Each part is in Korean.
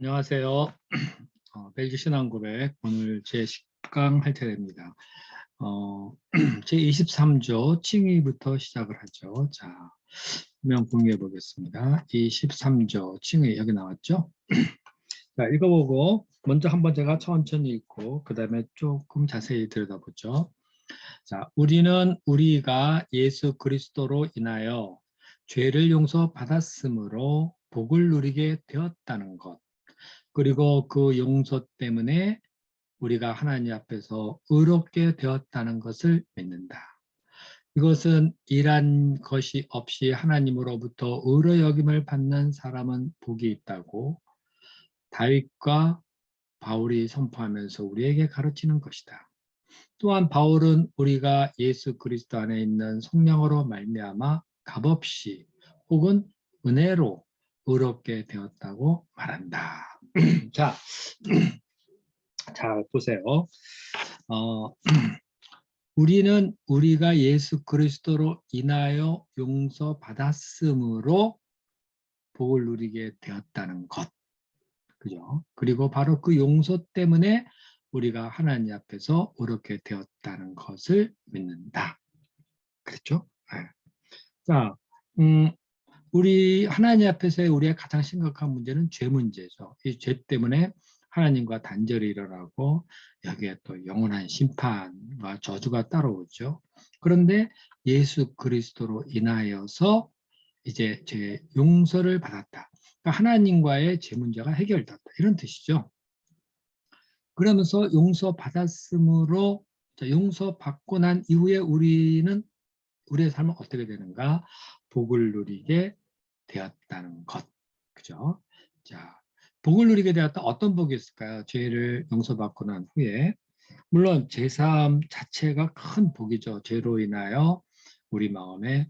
안녕하세요. 벨기 신앙고백 오늘 제 10강 할 차례입니다. 제 23조 칭의부터 시작을 하죠. 자, 화면 공유해 보겠습니다. 23조 칭의 여기 나왔죠? 자, 읽어보고 먼저 한번 제가 천천히 읽고 그 다음에 조금 자세히 들여다보죠. 자, 우리는 우리가 예수 그리스도로 인하여 죄를 용서받았으므로 복을 누리게 되었다는 것. 그리고 그 용서 때문에 우리가 하나님 앞에서 의롭게 되었다는 것을 믿는다. 이것은 일한 것이 없이 하나님으로부터 의로 여김을 받는 사람은 복이 있다고 다윗과 바울이 선포하면서 우리에게 가르치는 것이다. 또한 바울은 우리가 예수 그리스도 안에 있는 성령으로 말미암아 값없이 혹은 은혜로 의롭게 되었다고 말한다. 자, 자 보세요. 어, 우리는 우리가 예수 그리스도로 인하여 용서받았으므로 복을 누리게 되었다는 것. 그죠? 그리고 바로 그 용서 때문에 우리가 하나님 앞에서 의롭게 되었다는 것을 믿는다. 그렇죠? 네. 자, 우리 하나님 앞에서의 우리의 가장 심각한 문제는 죄 문제죠. 이 죄 때문에 하나님과 단절이 일어나고 여기에 또 영원한 심판과 저주가 따라오죠. 그런데 예수 그리스도로 인하여서 이제 죄 용서를 받았다. 그러니까 하나님과의 죄 문제가 해결됐다. 이런 뜻이죠. 그러면서 용서받았으므로 용서받고 난 이후에 우리는 우리의 삶은 어떻게 되는가? 복을 누리게 되었다는 것. 그죠? 자, 복을 누리게 되었다. 어떤 복이 있을까요? 죄를 용서받고 난 후에. 물론 제사함 자체가 큰 복이죠. 죄로 인하여 우리 마음에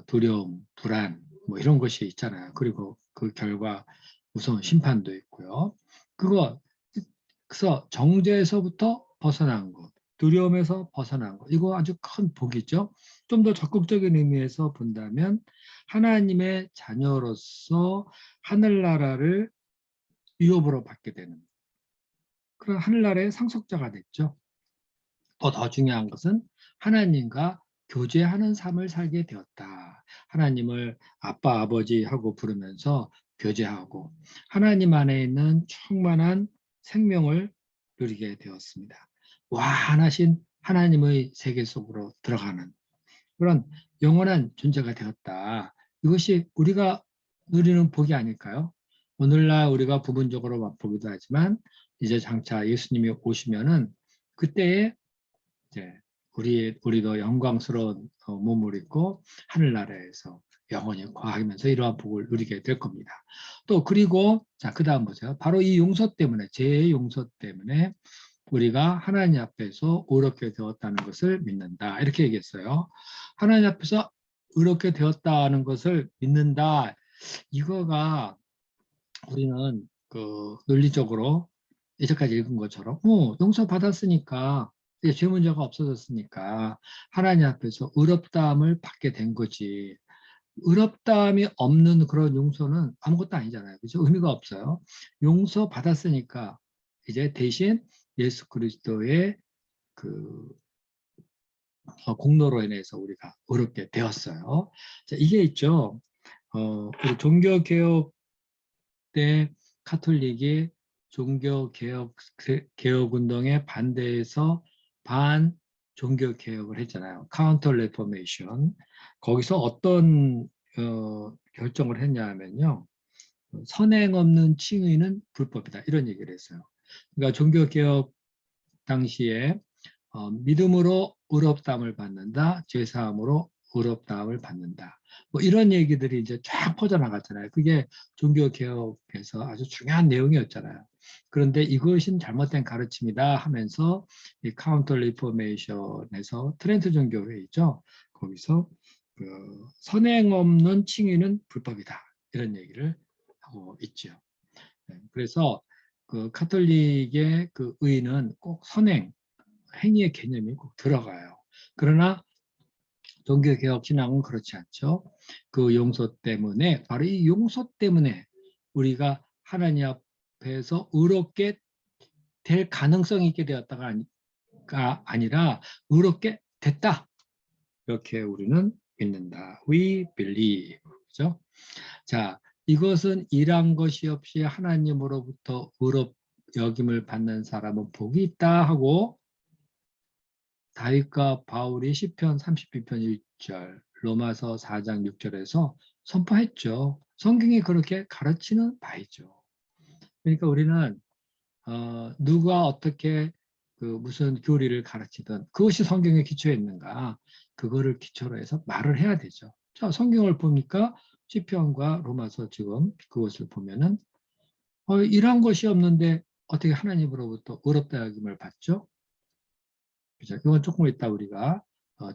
두려움, 불안 뭐 이런 것이 있잖아요. 그리고 그 결과 무서운 심판도 있고요. 그래서 정죄에서부터 벗어난 것, 두려움에서 벗어난 것, 이거 아주 큰 복이죠. 좀 더 적극적인 의미에서 본다면 하나님의 자녀로서 하늘나라를 유업으로 받게 되는 그런 하늘나라의 상속자가 됐죠. 더 중요한 것은 하나님과 교제하는 삶을 살게 되었다. 하나님을 아빠, 아버지하고 부르면서 교제하고 하나님 안에 있는 충만한 생명을 누리게 되었습니다. 완하신 하나님의 세계 속으로 들어가는 그런 영원한 존재가 되었다. 이것이 우리가 누리는 복이 아닐까요? 오늘날 우리가 부분적으로 맛보기도 하지만 이제 장차 예수님이 오시면은 그때에 이제 우리도 영광스러운 몸을 입고 하늘나라에서 영원히 거하면서 이러한 복을 누리게 될 겁니다. 또 그리고 자 그다음 보세요. 바로 이 용서 때문에 죄의 용서 때문에 우리가 하나님 앞에서 의롭게 되었다는 것을 믿는다. 이렇게 얘기했어요. 하나님 앞에서 의롭게 되었다는 것을 믿는다. 이거가 우리는 그 논리적으로 이제까지 읽은 것처럼 용서 받았으니까 이제 죄 문제가 없어졌으니까 하나님 앞에서 의롭다함을 받게 된 거지. 의롭다함이 없는 그런 용서는 아무것도 아니잖아요. 그죠? 의미가 없어요. 용서 받았으니까 이제 대신 예수 그리스도의 그 공로로 인해서 우리가 의롭게 되었어요. 자, 이게 있죠. 우리 종교개혁 때 카톨릭이 종교개혁 운동에 반대해서 반 종교개혁을 했잖아요. 카운터 레포메이션. 거기서 어떤 결정을 했냐 하면요. 선행 없는 칭의는 불법이다. 이런 얘기를 했어요. 그러니까 종교개혁 당시에 믿음으로 의롭다함을 받는다. 죄사함으로 의롭다함을 받는다. 뭐 이런 얘기들이 이제 쫙 퍼져나갔잖아요. 그게 종교개혁에서 아주 중요한 내용이었잖아요. 그런데 이것은 잘못된 가르침이다 하면서 이 카운터 리포메이션에서 트렌트 종교회의죠. 거기서 그 선행 없는 칭의는 불법이다. 이런 얘기를 하고 있죠. 그래서 그 카톨릭의 그 의는 꼭 선행, 행위의 개념이 꼭 들어가요. 그러나 종교개혁 신앙은 그렇지 않죠. 그 용서 때문에 바로 이 용서 때문에 우리가 하나님 앞에서 의롭게 될 가능성이 있게 되었다가 아니라 의롭게 됐다. 이렇게 우리는 믿는다. We believe. 그죠? 자, 이것은 일한 것이 없이 하나님으로부터 의롭 여김을 받는 사람은 복이 있다 하고 다윗과 바울이 시편 32편 1절, 로마서 4장 6절에서 선포했죠. 성경이 그렇게 가르치는 바이죠. 그러니까 우리는 누가 어떻게 그 무슨 교리를 가르치든 그것이 성경에 기초에 있는가 그거를 기초로 해서 말을 해야 되죠. 자, 성경을 보니까 시편과 로마서 지금 그것을 보면은 이런 것이 없는데 어떻게 하나님으로부터 의롭다 여김을 받죠? 그죠? 이건 조금 이따 우리가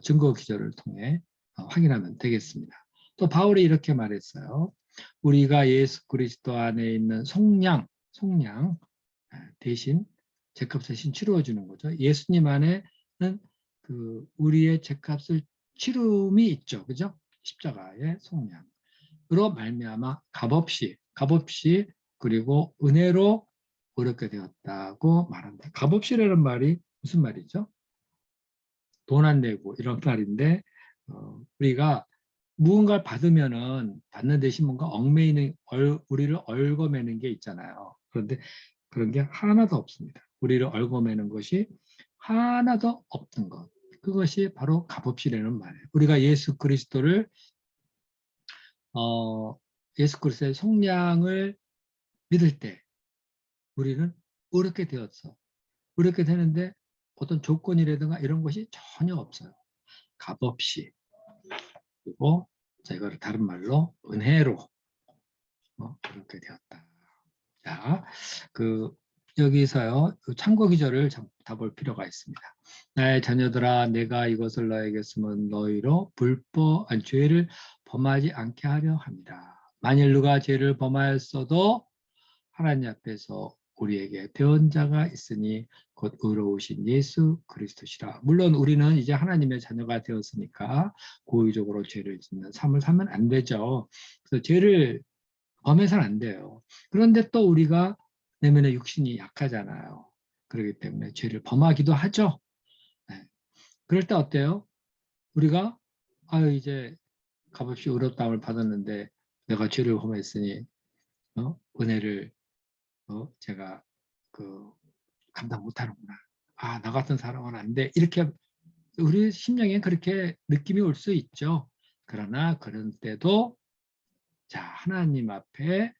증거 기절을 통해 확인하면 되겠습니다. 또 바울이 이렇게 말했어요. 우리가 예수 그리스도 안에 있는 속량 대신 죄값 대신 치루어 주는 거죠. 예수님 안에는 그 우리의 죄값을 치rum이 있죠. 그죠? 십자가의 속량으로 말미암아 값없이 그리고 은혜로 의롭게 되었다고 말합니다. 값없이라는 말이 무슨 말이죠? 돈 안 내고 이런 말인데 우리가 무언가를 받으면은 받는 대신 뭔가 우리를 얽어매는 게 있잖아요. 그런데 그런 게 하나도 없습니다. 우리를 얽어매는 것이 하나도 없는 것. 그것이 바로 값없이라는 말이에요. 우리가 예수 그리스도의 속량을 믿을 때 우리는 의롭게 되었어. 의롭게 되는데 어떤 조건이라든가 이런 것이 전혀 없어요. 값없이. 그리고 이거를 다른 말로 은혜로 그렇게 되었다. 자, 여기서요 그 참고 기절을 다 볼 필요가 있습니다. 나의 자녀들아, 내가 이것을 너에게 쓰면 너희로 죄를 범하지 않게 하려 합니다. 만일 누가 죄를 범하였어도 하나님 앞에서 우리에게 대언자가 있으니 곧 의로우신 예수 그리스도시라. 물론 우리는 이제 하나님의 자녀가 되었으니까 고의적으로 죄를 짓는 삶을 살면 안 되죠. 그래서 죄를 범해서는 안 돼요. 그런데 또 우리가 내면의 육신이 약하잖아요. 그렇기 때문에 죄를 범하기도 하죠. 네. 그럴 때 어때요? 우리가 이제 값없이 의롭다함을 받았는데 내가 죄를 범했으니 은혜를 제가 감당 못하는구나. 나 같은 사람은 안 돼. 이렇게 우리 심령에 그렇게 느낌이 올 수 있죠. 그러나 그런 때도 자, 하나님 앞에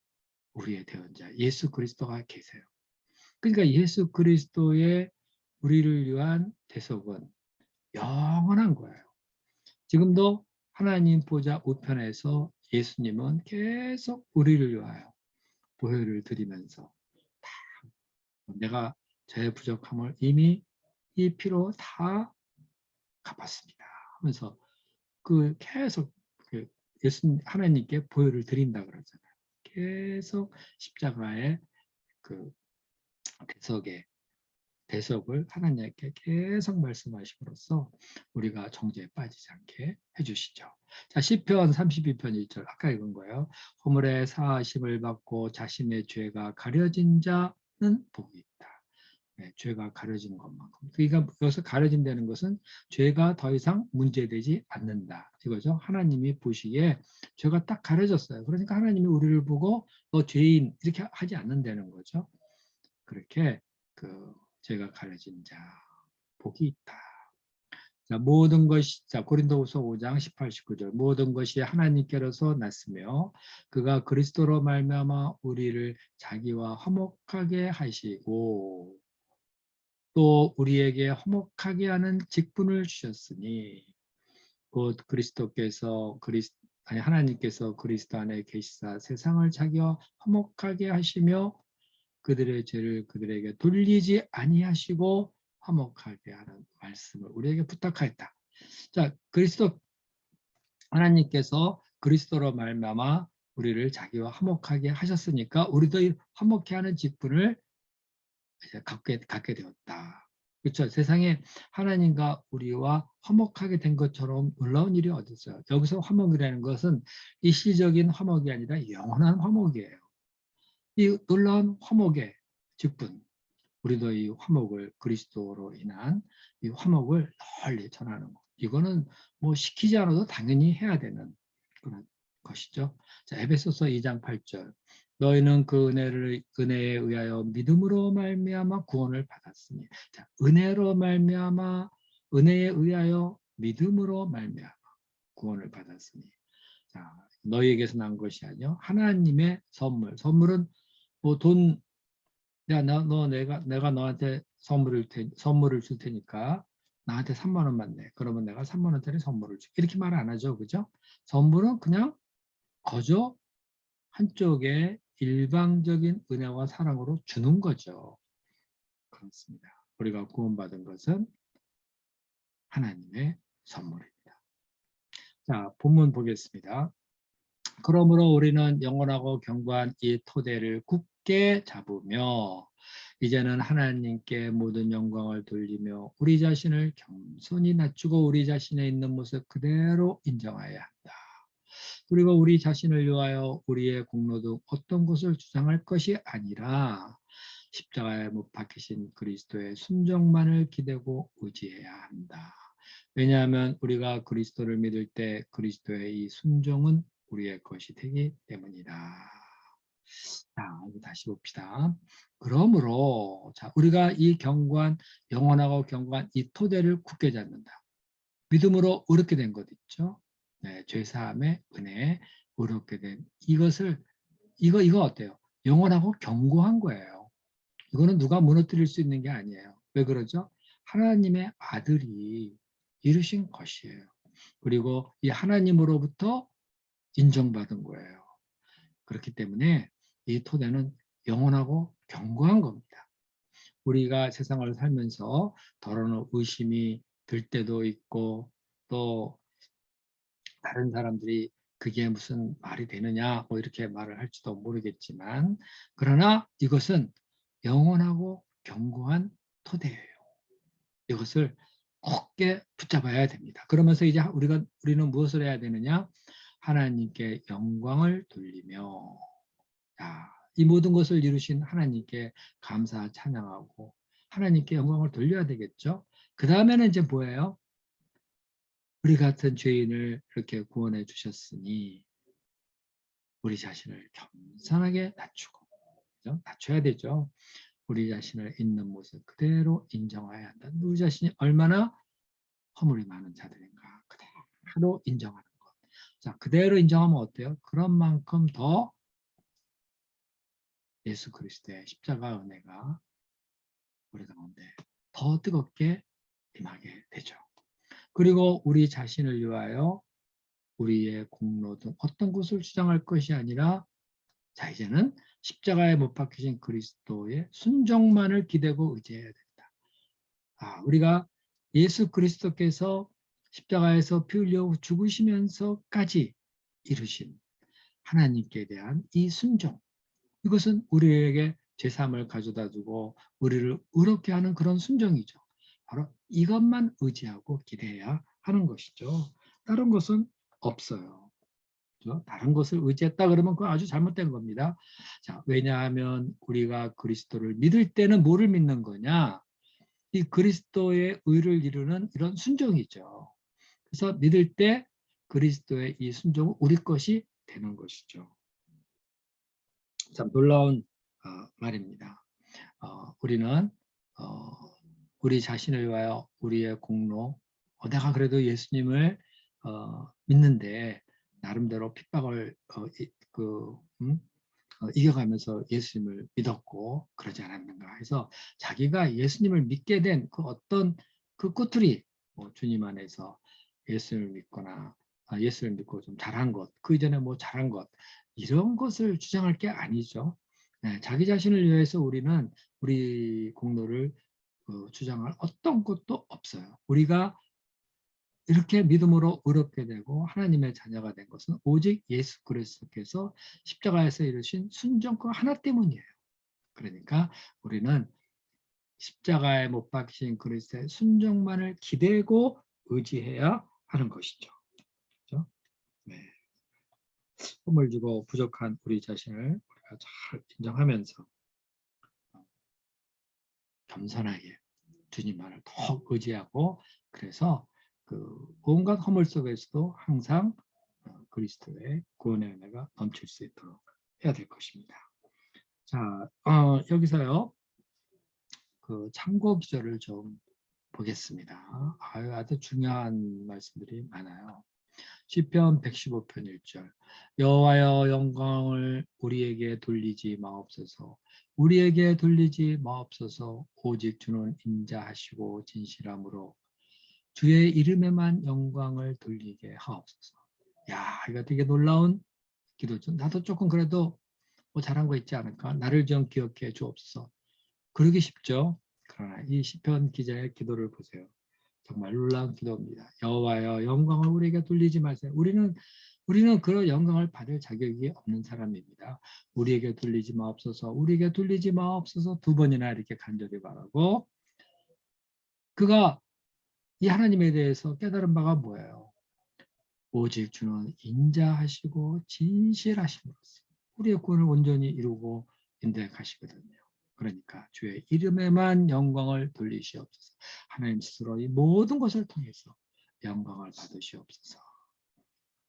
우리의 대언자 예수 그리스도가 계세요. 그러니까 예수 그리스도의 우리를 위한 대속은 영원한 거예요. 지금도 하나님 보좌 우편에서 예수님은 계속 우리를 위하여 보혈을 드리면서 내가 제 부족함을 이미 이 피로 다 갚았습니다 하면서 계속 예수님 하나님께 보혈을 드린다 그러잖아요. 계속 십자가의 그 대속을 하나님께 계속 말씀하심으로써 우리가 정죄에 빠지지 않게 해주시죠. 자, 시편 32편 1절 아까 읽은 거예요. 허물의 사하심을 받고 자신의 죄가 가려진 자는 복이 있다. 네, 죄가 가려진 것만큼. 그러니까 여기서 가려진다는 것은 죄가 더 이상 문제되지 않는다. 이거죠. 하나님이 보시기에 죄가 딱 가려졌어요. 그러니까 하나님이 우리를 보고 너 죄인 이렇게 하지 않는다는 거죠. 그렇게 죄가 가려진 자 복이 있다. 자, 고린도후서 5장 18, 19절 모든 것이 하나님께로서 났으며 그가 그리스도로 말미암아 우리를 자기와 화목하게 하시고 또 우리에게 화목하게 하는 직분을 주셨으니 곧 하나님께서 그리스도 안에 계시사 세상을 자기와 화목하게 하시며 그들의 죄를 그들에게 돌리지 아니하시고 화목하게 하는 말씀을 우리에게 부탁하였다. 자, 하나님께서 그리스도로 말미암아 우리를 자기와 화목하게 하셨으니까 우리도 이 화목해 하는 직분을 이제 갖게 되었다. 그렇죠? 세상에 하나님과 우리와 화목하게 된 것처럼 놀라운 일이 어디 있어요? 여기서 화목이라는 것은 일시적인 화목이 아니라 영원한 화목이에요. 이 놀라운 화목의 직분, 우리도 이 화목을 그리스도로 인한 이 화목을 널리 전하는 것. 이거는 뭐 시키지 않아도 당연히 해야 되는 그런 것이죠. 자, 에베소서 2장 8절. 너희는 그 은혜에 의하여 믿음으로 말미암아 구원을 받았으니. 자, 은혜로 말미암아 은혜에 의하여 믿음으로 말미암아 구원을 받았으니. 자, 너희에게서 난 것이 아니요 하나님의 선물. 선물은 뭐 돈, 야, 내가 너한테 선물을 줄 테니까 나한테 3만 원만 내. 그러면 내가 3만 원짜리 선물을 줄게. 이렇게 말 안 하죠. 그죠? 선물은 그냥 거저 한쪽에 일방적인 은혜와 사랑으로 주는 거죠. 그렇습니다. 우리가 구원받은 것은 하나님의 선물입니다. 자, 본문 보겠습니다. 그러므로 우리는 영원하고 견고한 이 토대를 굳게 잡으며 이제는 하나님께 모든 영광을 돌리며 우리 자신을 겸손히 낮추고 우리 자신에 있는 모습 그대로 인정해야 한다. 그리고 우리 자신을 위하여 우리의 공로 등 어떤 것을 주장할 것이 아니라 십자가에 못 박히신 그리스도의 순종만을 기대고 의지해야 한다. 왜냐하면 우리가 그리스도를 믿을 때 그리스도의 이 순종은 우리의 것이 되기 때문이다. 자, 이거 다시 봅시다. 그러므로 자, 우리가 이 영원하고 견고한 이 토대를 굳게 잡는다. 믿음으로 의롭게 된 것 있죠. 네, 죄사함의 은혜에 의롭게 된 이거 어때요? 영원하고 견고한 거예요. 이거는 누가 무너뜨릴 수 있는 게 아니에요. 왜 그러죠? 하나님의 아들이 이루신 것이에요. 그리고 이 하나님으로부터 인정받은 거예요. 그렇기 때문에 이 토대는 영원하고 견고한 겁니다. 우리가 세상을 살면서 더러운 의심이 들 때도 있고 또 다른 사람들이 그게 무슨 말이 되느냐 뭐 이렇게 말을 할지도 모르겠지만 그러나 이것은 영원하고 견고한 토대예요. 이것을 굳게 붙잡아야 됩니다. 그러면서 이제 우리는 무엇을 해야 되느냐? 하나님께 영광을 돌리며 이 모든 것을 이루신 하나님께 감사 찬양하고 하나님께 영광을 돌려야 되겠죠. 그 다음에는 이제 뭐예요? 우리 같은 죄인을 이렇게 구원해 주셨으니 우리 자신을 겸손하게 낮추고 그죠? 낮춰야 되죠. 우리 자신을 있는 모습 그대로 인정해야 한다. 우리 자신이 얼마나 허물이 많은 자들인가 그대로 인정하는 것. 자, 그대로 인정하면 어때요? 그런 만큼 더 예수 그리스도의 십자가 은혜가 우리 가운데 더 뜨겁게 임하게 되죠. 그리고 우리 자신을 위하여 우리의 공로 등 어떤 것을 주장할 것이 아니라 자, 이제는 십자가에 못 박히신 그리스도의 순종만을 기대고 의지해야 된다. 우리가 예수 그리스도께서 십자가에서 피 흘려 죽으시면서까지 이루신 하나님께 대한 이 순종, 이것은 우리에게 제3을 가져다 주고 우리를 의롭게 하는 그런 순종이죠. 바로 이것만 의지하고 기대해야 하는 것이죠. 다른 것은 없어요. 그렇죠? 다른 것을 의지했다 그러면 그건 아주 잘못된 겁니다. 자, 왜냐하면 우리가 그리스도를 믿을 때는 뭐를 믿는 거냐? 이 그리스도의 의를 이루는 이런 순종이죠. 그래서 믿을 때 그리스도의 이 순종은 우리 것이 되는 것이죠. 참 놀라운 말입니다. 우리는 우리 자신을 위하여 우리의 공로, 내가 그래도 예수님을 믿는데 나름대로 핍박을 이겨가면서 예수님을 믿었고 그러지 않았는가 해서 자기가 예수님을 믿게 된 그 어떤 그 꼬투리, 주님 안에서 예수님을 믿거나 예수를 믿고 좀 잘한 것, 그 이전에 뭐 잘한 것 이런 것을 주장할 게 아니죠. 네, 자기 자신을 위해서 우리는 우리 공로를 주장할 어떤 것도 없어요. 우리가 이렇게 믿음으로 의롭게 되고 하나님의 자녀가 된 것은 오직 예수 그리스도께서 십자가에서 이루신 순종 그 하나 때문이에요. 그러니까 우리는 십자가에 못 박히신 그리스도의 순종만을 기대고 의지해야 하는 것이죠. 그렇죠? 네. 흠을 주고 부족한 우리 자신을 잘 인정하면서 겸손하게 주님만을 더 의지하고, 그래서 그 온갖 허물 속에서도 항상 그리스도의 구원의 은혜가 넘칠 수 있도록 해야 될 것입니다. 자, 여기서요 그 참고 기절을 좀 보겠습니다. 아주 중요한 말씀들이 많아요. 시편 115편 1절 여호와여 영광을 우리에게 돌리지 마옵소서. 우리에게 돌리지 마옵소서. 오직 주는 인자하시고 진실함으로 주의 이름에만 영광을 돌리게 하옵소서. 야, 이거 되게 놀라운 기도죠. 나도 조금 그래도 뭐 잘한 거 있지 않을까? 나를 좀 기억해 주옵소서. 그러기 쉽죠. 그러나 이 시편 기자의 기도를 보세요. 정말 놀라운 기도입니다. 여호와여 영광을 우리에게 돌리지 마세요. 우리는 그런 영광을 받을 자격이 없는 사람입니다. 우리에게 돌리지 마옵소서. 우리에게 돌리지 마옵소서. 2번이나 이렇게 간절히 바라고, 그가 이 하나님에 대해서 깨달은 바가 뭐예요? 오직 주는 인자하시고 진실하심으로써 우리의 구원을 온전히 이루고 인도하시거든요. 그러니까 주의 이름에만 영광을 돌리시옵소서. 하나님 스스로 이 모든 것을 통해서 영광을 받으시옵소서.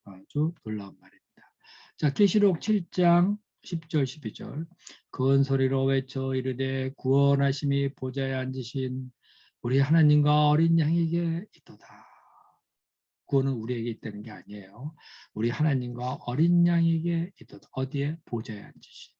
아주 놀라운 말입니다. 자, 계시록 7장 10절 12절 큰 소리로 외쳐 이르되 구원하심이 보좌에 앉으신 우리 하나님과 어린 양에게 있도다. 구원은 우리에게 있다는 게 아니에요. 우리 하나님과 어린 양에게 있도다. 어디에? 보좌에 앉으신.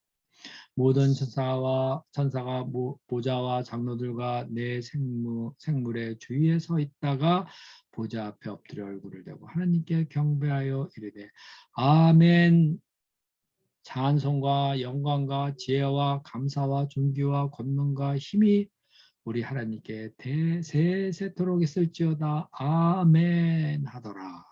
모든 천사가 보좌와 장로들과 내 생물의 주위에 서 있다가 보좌 앞에 엎드려 얼굴을 대고 하나님께 경배하여 이르되 아멘. 찬송과 영광과 지혜와 감사와 존귀와 권능과 힘이 우리 하나님께 세세토록 있을지어다. 아멘 하더라.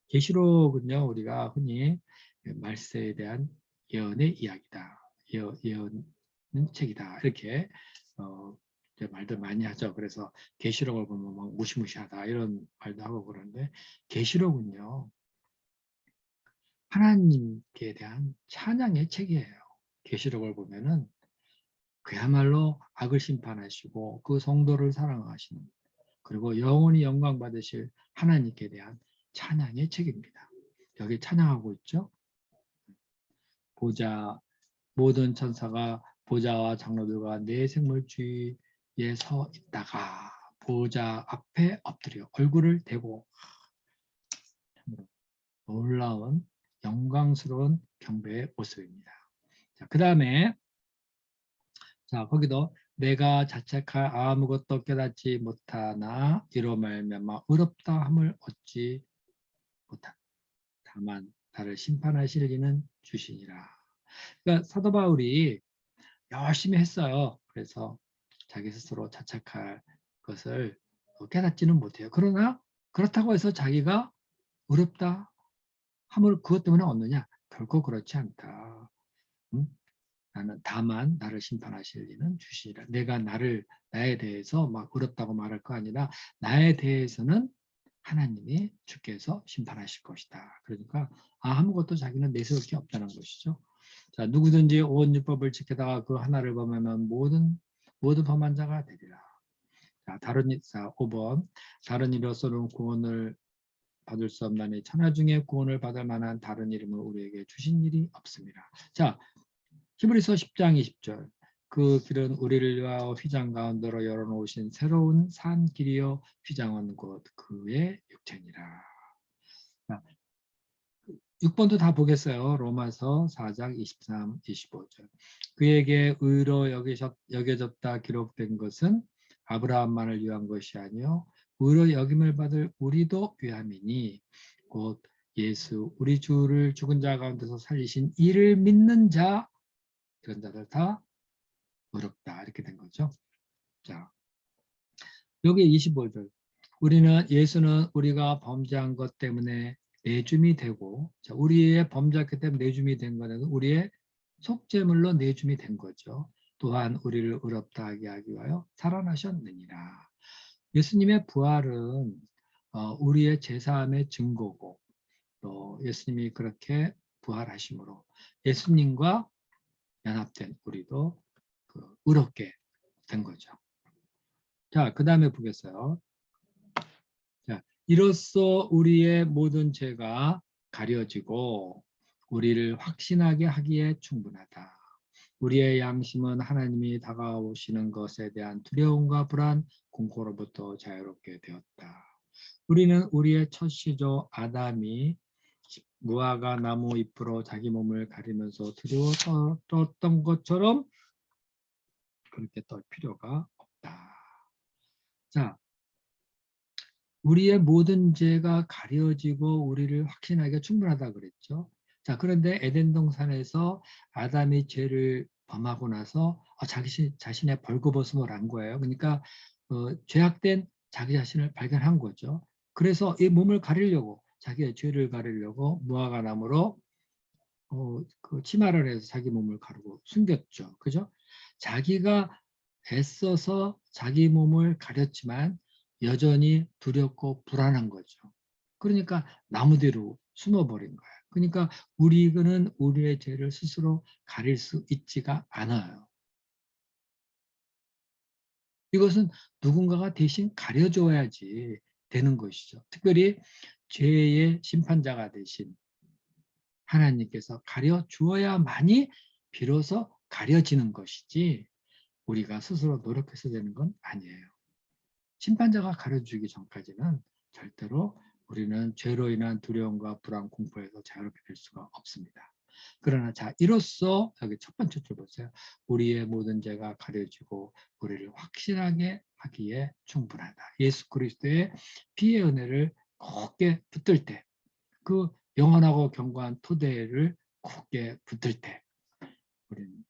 계시록은요 우리가 흔히 말세에 대한 예언의 이야기다. 예언은 책이다. 이렇게 말들 많이 하죠. 그래서 계시록을 보면 막 무시무시하다 이런 말도 하고 그러는데, 계시록은요 하나님께 대한 찬양의 책이에요. 계시록을 보면은 그야말로 악을 심판하시고 그 성도를 사랑하시는, 그리고 영원히 영광 받으실 하나님께 대한 찬양의 책입니다. 여기 찬양하고 있죠. 보좌 모든 천사가 보좌와 장로들과 내 생물 주위에 서 있다가 보좌 앞에 엎드려 얼굴을 대고, 놀라운 영광스러운 경배의 모습입니다. 자, 그 다음에 거기도 내가 자책할 아무것도 깨닫지 못하나 이로 말미암아 의롭다 함을 얻지 못한다. 다만 나를 심판하실 이는 주시니라. 그러니까 사도 바울이 열심히 했어요. 그래서 자기 스스로 자책할 것을 깨닫지는 못해요. 그러나 그렇다고 해서 자기가 의롭다 함을 그것 때문에 얻느냐? 결코 그렇지 않다. 나는 다만 나를 심판하실 이는 주시리라. 내가 나에 대해서 막 의롭다고 말할 거 아니라 나에 대해서는 하나님이 주께서 심판하실 것이다. 그러니까 아무것도 자기는 내세울 게 없다는 것이죠. 자, 누구든지 온 율법을 지키다가 그 하나를 범하면 모든 범한 자가 되리라. 자, 5번 다른 이로서는 구원을 받을 수 없나니 천하 중에 구원을 받을 만한 다른 이름을 우리에게 주신 일이 없습니다. 자, 히브리서 10장 20절 그 길은 우리를 위하여 휘장 가운데로 열어놓으신 새로운 산 길이요 휘장은 곧 그의 육체니라. 6번도 다 보겠어요. 로마서 4장 23, 25절 그에게 의로 여겨졌다 기록된 것은 아브라함만을 위한 것이 아니요 의로 여김을 받을 우리도 위함이니 곧 예수 우리 주를 죽은 자 가운데서 살리신 이를 믿는 자 그런 자들 다 의롭다 이렇게 된 거죠. 자, 여기 25절 예수는 우리가 범죄한 것 때문에 내줌이 되고, 자, 우리의 범죄했기 때문에 내줌이 된 거는 우리의 속죄물로 내줌이 된 거죠. 또한 우리를 의롭다 하게 하기 위하여 살아나셨느니라. 예수님의 부활은 우리의 제사함의 증거고, 또 예수님이 그렇게 부활하심으로 예수님과 연합된 우리도 의롭게 된 거죠. 자, 그 다음에 보겠어요. 자, 이로써 우리의 모든 죄가 가려지고 우리를 확신하게 하기에 충분하다. 우리의 양심은 하나님이 다가오시는 것에 대한 두려움과 불안, 공포로부터 자유롭게 되었다. 우리는 우리의 첫 시조 아담이 무화과 나무 잎으로 자기 몸을 가리면서 두려워 떨었던 것처럼 그렇게 떨 필요가 없다. 자, 우리의 모든 죄가 가려지고 우리를 확신하기가 충분하다 그랬죠. 자, 그런데 에덴 동산에서 아담이 죄를 범하고 나서 자신의 벌거벗음을 한 거예요. 그러니까 죄악된 자기 자신을 발견한 거죠. 그래서 이 몸을 가리려고 자기의 죄를 가리려고 무화과 나무로 그 치마를 해서 자기 몸을 가르고 숨겼죠. 그죠? 자기가 애써서 자기 몸을 가렸지만 여전히 두렵고 불안한 거죠. 그러니까 나무 뒤로 숨어버린 거예요. 그러니까 우리는 우리의 죄를 스스로 가릴 수 있지가 않아요. 이것은 누군가가 대신 가려줘야지 되는 것이죠. 특별히 죄의 심판자가 되신 하나님께서 가려주어야만이 비로소 가려지는 것이지 우리가 스스로 노력해서 되는 건 아니에요. 심판자가 가려주기 전까지는 절대로 우리는 죄로 인한 두려움과 불안, 공포에서 자유롭게 될 수가 없습니다. 그러나 자, 이로써 여기 첫 번째 줄 보세요. 우리의 모든 죄가 가려지고 우리를 확신하게 하기에 충분하다. 예수 그리스도의 피의 은혜를 굳게 붙들 때, 그 영원하고 견고한 토대를 굳게 붙들 때 우리는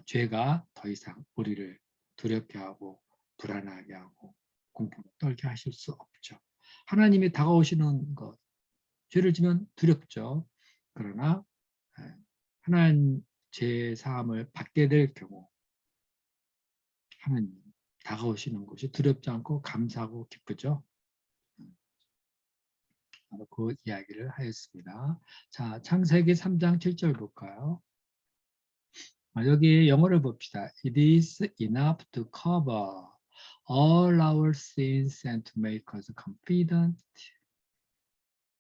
죄가 더 이상 우리를 두렵게 하고 불안하게 하고 공포 떨게 하실 수 없죠. 하나님이 다가오시는 것, 죄를 지면 두렵죠. 그러나 하나님 죄 사함을 받게 될 경우 하나님 다가오시는 것이 두렵지 않고 감사하고 기쁘죠. 그 이야기를 하였습니다. 자, 창세기 3장 7절 볼까요? 여기 영어를 봅시다. It is enough to cover all our sins and to make us confident,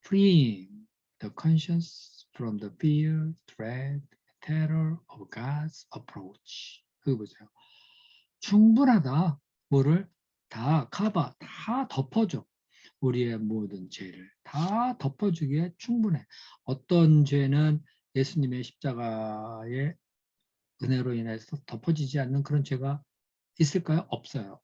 freeing the conscience from the fear, dread, terror of God's approach. 그거 보세요. 충분하다. 뭐를 다 커버, 다 덮어줘. 우리의 모든 죄를 다 덮어주기에 충분해. 어떤 죄는 예수님의 십자가의 은혜로 인해서 덮어지지 않는 그런 죄가 있을까요? 없어요.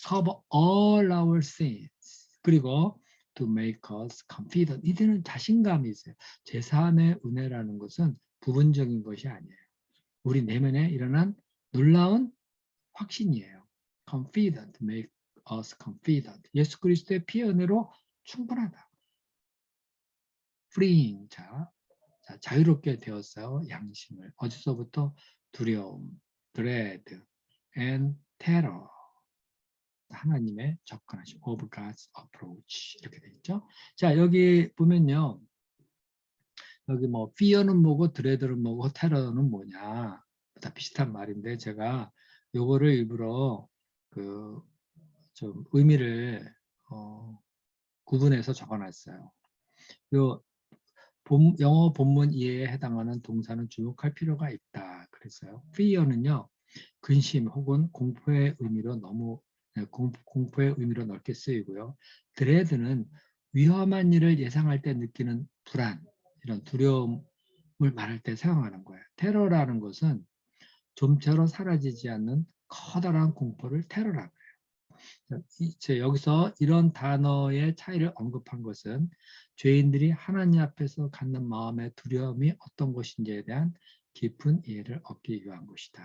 Cover all our sins. 그리고 to make us confident. 이들은 자신감이 있어요. 제3의 은혜라는 것은 부분적인 것이 아니에요. 우리 내면에 일어난 놀라운 확신이에요. confident, make us confident. 예수 그리스도의 피의 은혜로 충분하다. freeing. 자, 자유롭게 되었어요. 양심을. 어디서부터? 두려움, dread, and terror. 하나님의 접근하심, of God's approach. 이렇게 돼 있죠. 자, 여기 보면요. 여기 뭐 fear는 뭐고 dread는 뭐고 terror는 뭐냐. 다 비슷한 말인데 제가 요거를 일부러 그 좀 의미를 구분해서 적어놨어요. 요 영어 본문 이해에 해당하는 동사는 주목할 필요가 있다. 그랬어요. fear는요. 근심 혹은 공포의 의미로 공포의 의미로 넓게 쓰이고요. dread는 위험한 일을 예상할 때 느끼는 불안, 이런 두려움을 말할 때 사용하는 거예요. 테러라는 것은 좀처럼 사라지지 않는 커다란 공포를 테러라고 해요. 여기서 이런 단어의 차이를 언급한 것은 죄인들이 하나님 앞에서 갖는 마음의 두려움이 어떤 것인지에 대한 깊은 이해를 얻기 위한 것이다.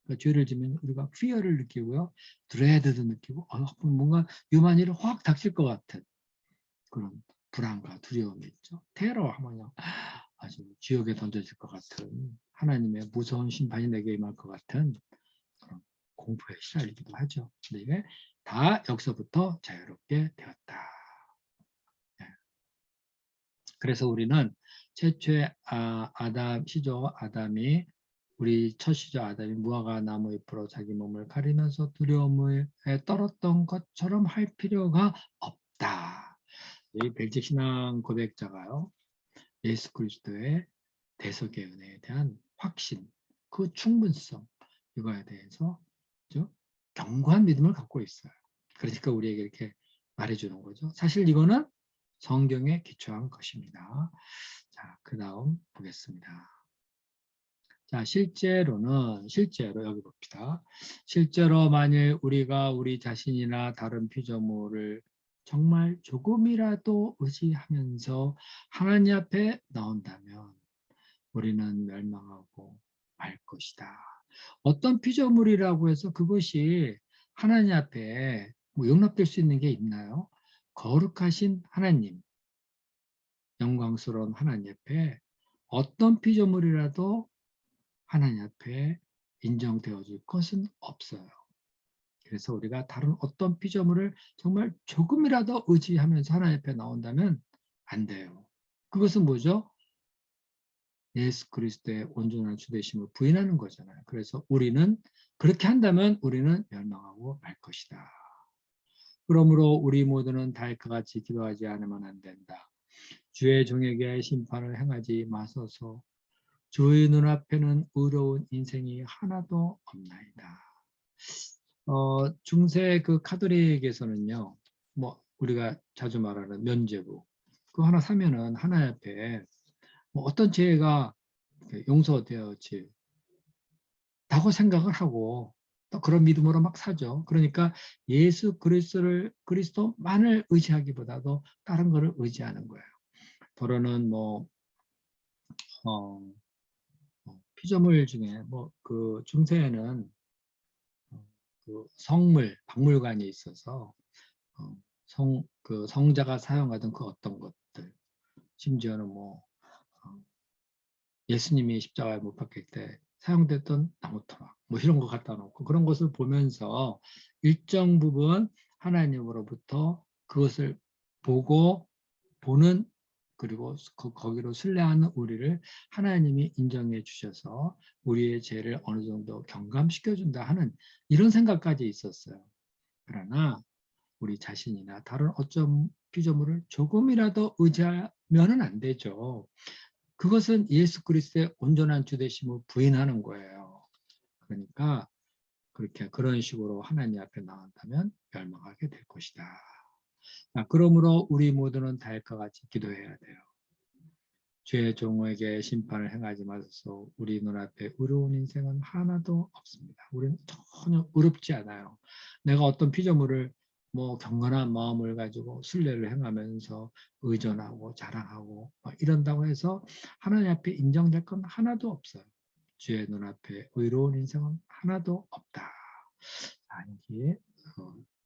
그러니까 죄를 지면 우리가 fear를 느끼고요. dread도 느끼고 뭔가 위험한 일을 확 닥칠 것 같은 그런 불안과 두려움이 있죠. 테러 하면 아주 지옥에 던져질 것 같은 하나님의 무서운 심판이 내게 임할 것 같은 그런 공포에 시달리기도 하죠. 근데 이게 다 여기서부터 자유롭게 되었다. 네. 그래서 우리는 최초의 아담 시조 아담이 우리 첫 시조 아담이 무화과 나무 잎으로 자기 몸을 가리면서 두려움에 떨었던 것처럼 할 필요가 없다. 이 벨직 신앙 고백자가요. 예수 그리스도의 대속의 은혜에 대한 확신, 그 충분성 이거에 대해서 견고한 믿음을 갖고 있어요. 그러니까 우리에게 이렇게 말해주는 거죠. 사실 이거는 성경에 기초한 것입니다. 자, 그 다음 보겠습니다. 자, 실제로 여기 봅시다. 실제로 만일 우리가 우리 자신이나 다른 피조물을 정말 조금이라도 의지하면서 하나님 앞에 나온다면 우리는 멸망하고 말 것이다. 어떤 피조물이라고 해서 그것이 하나님 앞에 뭐 용납될 수 있는 게 있나요? 거룩하신 하나님, 영광스러운 하나님 앞에 어떤 피조물이라도 하나님 앞에 인정되어질 것은 없어요. 그래서 우리가 다른 어떤 피조물을 정말 조금이라도 의지하면서 하나님 앞에 나온다면 안 돼요. 그것은 뭐죠? 예수 그리스도의 온전한 주되심을 부인하는 거잖아요. 그래서 우리는 그렇게 한다면 우리는 멸망하고 말 것이다. 그러므로 우리 모두는 달과 같이 기도하지 않으면 안 된다. 주의 종에게 심판을 행하지 마소서. 주의 눈앞에는 의로운 인생이 하나도 없나이다. 중세 그 카톨릭에서는요, 뭐 우리가 자주 말하는 면죄부 그거 하나 사면은 하나님 앞에 뭐 어떤 죄가 용서되었지 라고 생각을 하고 또 그런 믿음으로 막 사죠. 그러니까 예수 그리스도만을 의지하기보다도 다른 거를 의지하는 거예요. 더러는 뭐 어, 피조물 중에 뭐 그 중세에는 그 성물, 박물관이 있어서 그 성자가 사용하던 그 어떤 것들, 심지어는 뭐 예수님이 십자가에 못 박힐 때 사용됐던 나무 토막 뭐 이런 거 갖다 놓고 그런 것을 보면서 일정 부분 하나님으로부터 그것을 보고 보는 그리고 거기로 순례하는 우리를 하나님이 인정해 주셔서 우리의 죄를 어느 정도 경감시켜 준다 하는 이런 생각까지 있었어요. 그러나 우리 자신이나 다른 어떤 피조물을 조금이라도 의지하면은 안 되죠. 그것은 예수 그리스도의 온전한 주되심을 부인하는 거예요. 그러니까 그렇게 그런 식으로 하나님 앞에 나온다면 멸망하게 될 것이다. 그러므로 우리 모두는 달과 같이 기도해야 돼요. 죄의 종에게 심판을 행하지 마소서. 우리 눈앞에 의로운 인생은 하나도 없습니다. 우리는 전혀 의롭지 않아요. 내가 어떤 피조물을 뭐 경건한 마음을 가지고 순례를 행하면서 의존하고 자랑하고 이런다고 해서 하나님 앞에 인정될 건 하나도 없어요. 주의 눈앞에 의로운 인생은 하나도 없다. 자, 여기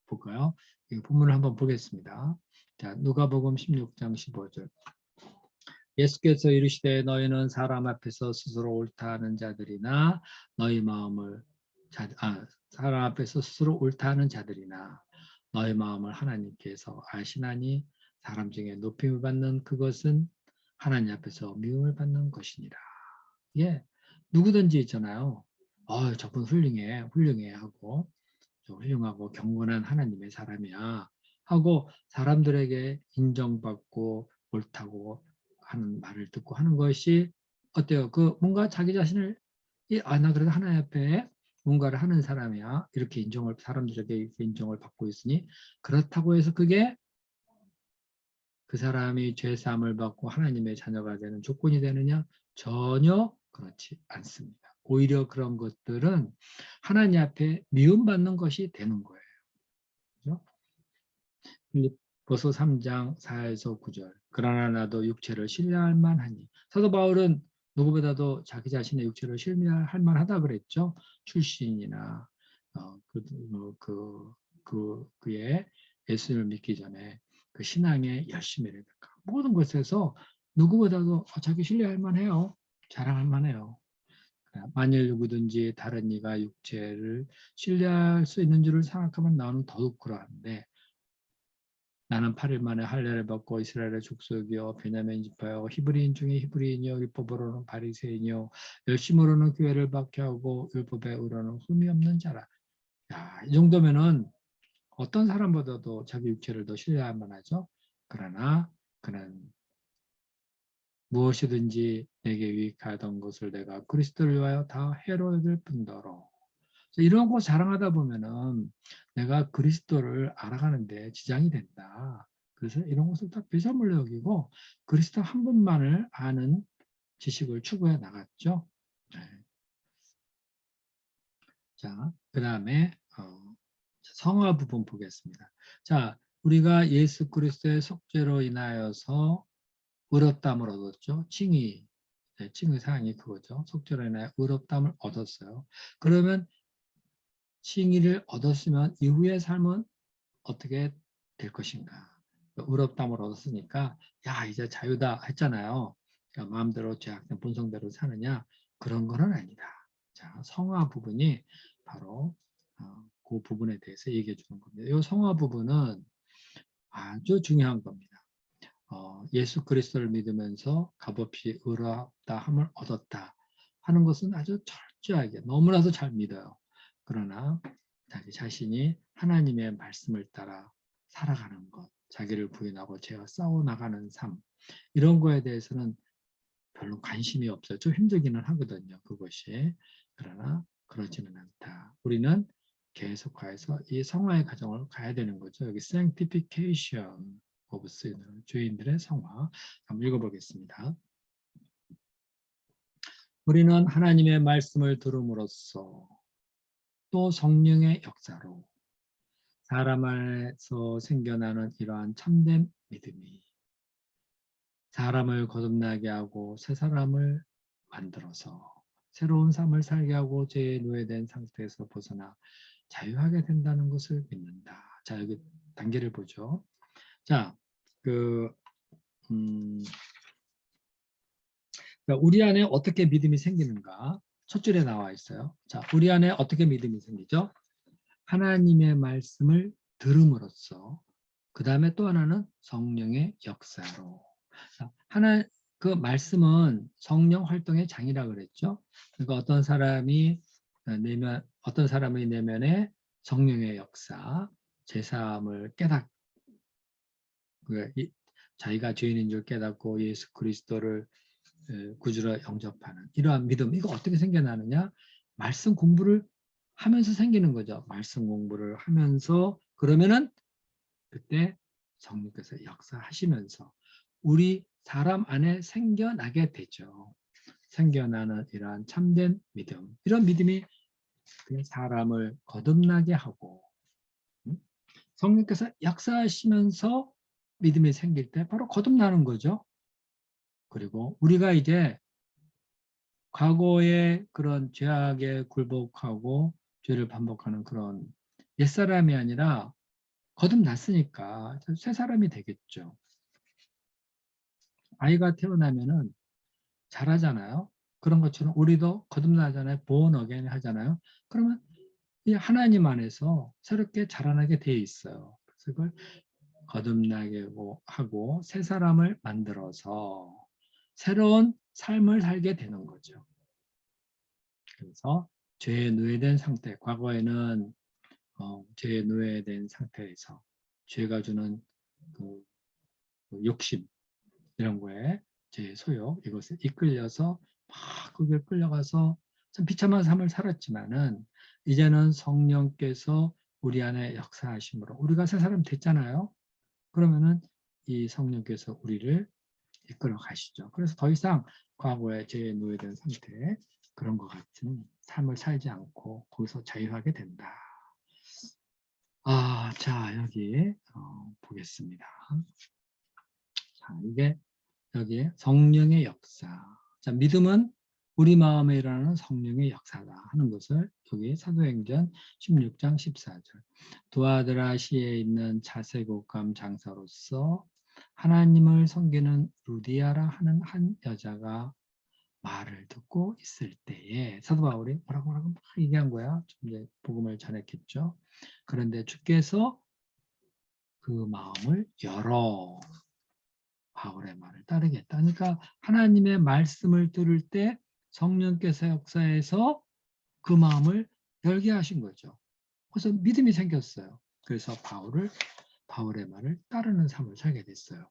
볼까요? 이 본문을 한번 보겠습니다. 자, 누가복음 16장 15절. 예수께서 이르시되 너희는 사람 앞에서 스스로 옳다 하는 자들이나 너희 마음을 사람 앞에서 스스로 옳다 하는 자들이나 너희 마음을 하나님께서 아시나니 사람 중에 높임을 받는 그것은 하나님 앞에서 미움을 받는 것이니라. 예, 누구든지 있잖아요. 저분 훌륭해 하고 훌륭하고 경건한 하나님의 사람이야 하고 사람들에게 인정받고 옳다고 하는 말을 듣고 하는 것이 어때요? 그 뭔가 자기 자신을 나 그래도 하나님 앞에 뭔가를 하는 사람이야 이렇게 사람들에게 이렇게 인정을 받고 있으니 그렇다고 해서 그게 그 사람이 죄 사함을 받고 하나님의 자녀가 되는 조건이 되느냐? 전혀 그렇지 않습니다. 오히려 그런 것들은 하나님 앞에 미움받는 것이 되는 거예요. 그죠? 빌립보서 3장 4에서 9절. 그러나 나도 육체를 신뢰할 만하니. 사도 바울은 누구보다도 자기 자신의 육체를 신뢰할 만하다 그랬죠. 출신이나 그의 예수를 믿기 전에 그 신앙의 열심이라든가 모든 것에서 누구보다도 자기 신뢰할 만해요. 자랑할 만해요. 만일 누구든지 다른 이가 육체를 신뢰할 수 있는 줄을 생각하면 나는 더욱 그러한데 나는 8일 만에 할례를 받고 이스라엘의 족속이요 베냐민 지파요 히브리인 중에 히브리인이요 율법으로는 바리새인이요 열심으로는 교회를 박해하고 율법에 의로는 흠이 없는 자라. 야, 이 정도면은 어떤 사람보다도 자기 육체를 더 신뢰할 만하죠. 그러나 그는 무엇이든지 내게 유익하던 것을 내가 그리스도를 위하여 다 해로 여길 뿐더러. 이런 거 자랑하다 보면은 내가 그리스도를 알아가는데 지장이 된다. 그래서 이런 것을 다 비자물로 여기고 그리스도 한 분만을 아는 지식을 추구해 나갔죠. 네. 자, 그 다음에 성화 부분 보겠습니다. 자, 우리가 예수 그리스도의 속죄로 인하여서 의롭다함을 얻었죠. 칭의, 네, 칭의 사항이 그거죠. 속죄로 인하여 의롭다함을 얻었어요. 그러면 칭의를 얻었으면 이후의 삶은 어떻게 될 것인가? 의롭다함을 얻었으니까 야 이제 자유다 했잖아요. 그러니까 마음대로 죄악된 본성대로 사느냐? 그런 거는 아니다. 자, 성화 부분이 바로 그 부분에 대해서 얘기해 주는 겁니다. 이 성화 부분은 아주 중요한 겁니다. 예수 그리스도를 믿으면서 값없이 의롭다함을 얻었다 하는 것은 아주 철저하게 너무나도 잘 믿어요. 그러나 자기 자신이 하나님의 말씀을 따라 살아가는 것, 자기를 부인하고 죄와 싸워나가는 삶, 이런 거에 대해서는 별로 관심이 없어요. 좀 힘들기는 하거든요. 그것이. 그러나 그렇지는 않다. 우리는 계속해서 이 성화의 과정을 가야 되는 거죠. 여기 sanctification of sin, 죄인들의 성화. 한번 읽어보겠습니다. 우리는 하나님의 말씀을 들음으로써 또 성령의 역사로 사람 안에서 생겨나는 이러한 참된 믿음이 사람을 거듭나게 하고 새 사람을 만들어서 새로운 삶을 살게 하고 죄에 노예된 상태에서 벗어나 자유하게 된다는 것을 믿는다. 자, 여기 단계를 보죠. 자, 음, 우리 안에 어떻게 믿음이 생기는가? 첫 줄에 나와 있어요. 자, 우리 안에 어떻게 믿음이 생기죠? 하나님의 말씀을 들음으로써 그 다음에 또 하나는 성령의 역사로. 그 말씀은 성령 활동의 장이라 그랬죠. 그러니까 어떤 사람의 내면에 성령의 역사, 제사함을 자기가 죄인인 줄 깨닫고 예수 그리스도를 구주로 영접하는 이러한 믿음. 이거 어떻게 생겨나느냐? 말씀 공부를 하면서 생기는 거죠. 말씀 공부를 하면서 그러면은 그때 성령께서 역사하시면서 우리 사람 안에 생겨나게 되죠. 생겨나는 이러한 참된 믿음. 이런 믿음이 사람을 거듭나게 하고 성령께서 역사하시면서 믿음이 생길 때 바로 거듭나는 거죠. 그리고 우리가 이제 과거의 그런 죄악에 굴복하고 죄를 반복하는 그런 옛사람이 아니라 거듭났으니까 새 사람이 되겠죠. 아이가 태어나면은 잘하잖아요. 그런 것처럼 우리도 거듭나잖아요. born again 하잖아요. 그러면 이 하나님 안에서 새롭게 자라나게 돼 있어요. 그래서 그걸 거듭나게 하고 새 사람을 만들어서 새로운 삶을 살게 되는 거죠. 그래서 죄에 노예된 상태, 과거에는 죄에 노예된 상태에서 죄가 주는 그 욕심 이런 거에 제 소욕 이것에 이끌려서 막 그게 끌려가서 참 비참한 삶을 살았지만은 이제는 성령께서 우리 안에 역사하심으로 우리가 새 사람 됐잖아요. 그러면은 이 성령께서 우리를 이끌어 가시죠. 그래서 더 이상 과거에 죄에 노예된 상태에 그런 것 같은 삶을 살지 않고 거기서 자유하게 된다. 자 여기 보겠습니다. 자 이게 여기 성령의 역사. 자, 믿음은 우리 마음에 일어나는 성령의 역사다 하는 것을 여기 사도행전 16장 14절. 두아드라시에 있는 자세곡감 장사로서 하나님을 섬기는 루디아라 하는 한 여자가 말을 듣고 있을 때에 사도 바울이 뭐라고 막 얘기한 거야. 좀 이제 복음을 전했겠죠. 그런데 주께서 그 마음을 열어. 바울의 말을 따르겠다. 그러니까 하나님의 말씀을 들을 때 성령께서 역사해서 그 마음을 열게 하신 거죠. 그래서 믿음이 생겼어요. 그래서 바울의 말을 따르는 삶을 살게 됐어요.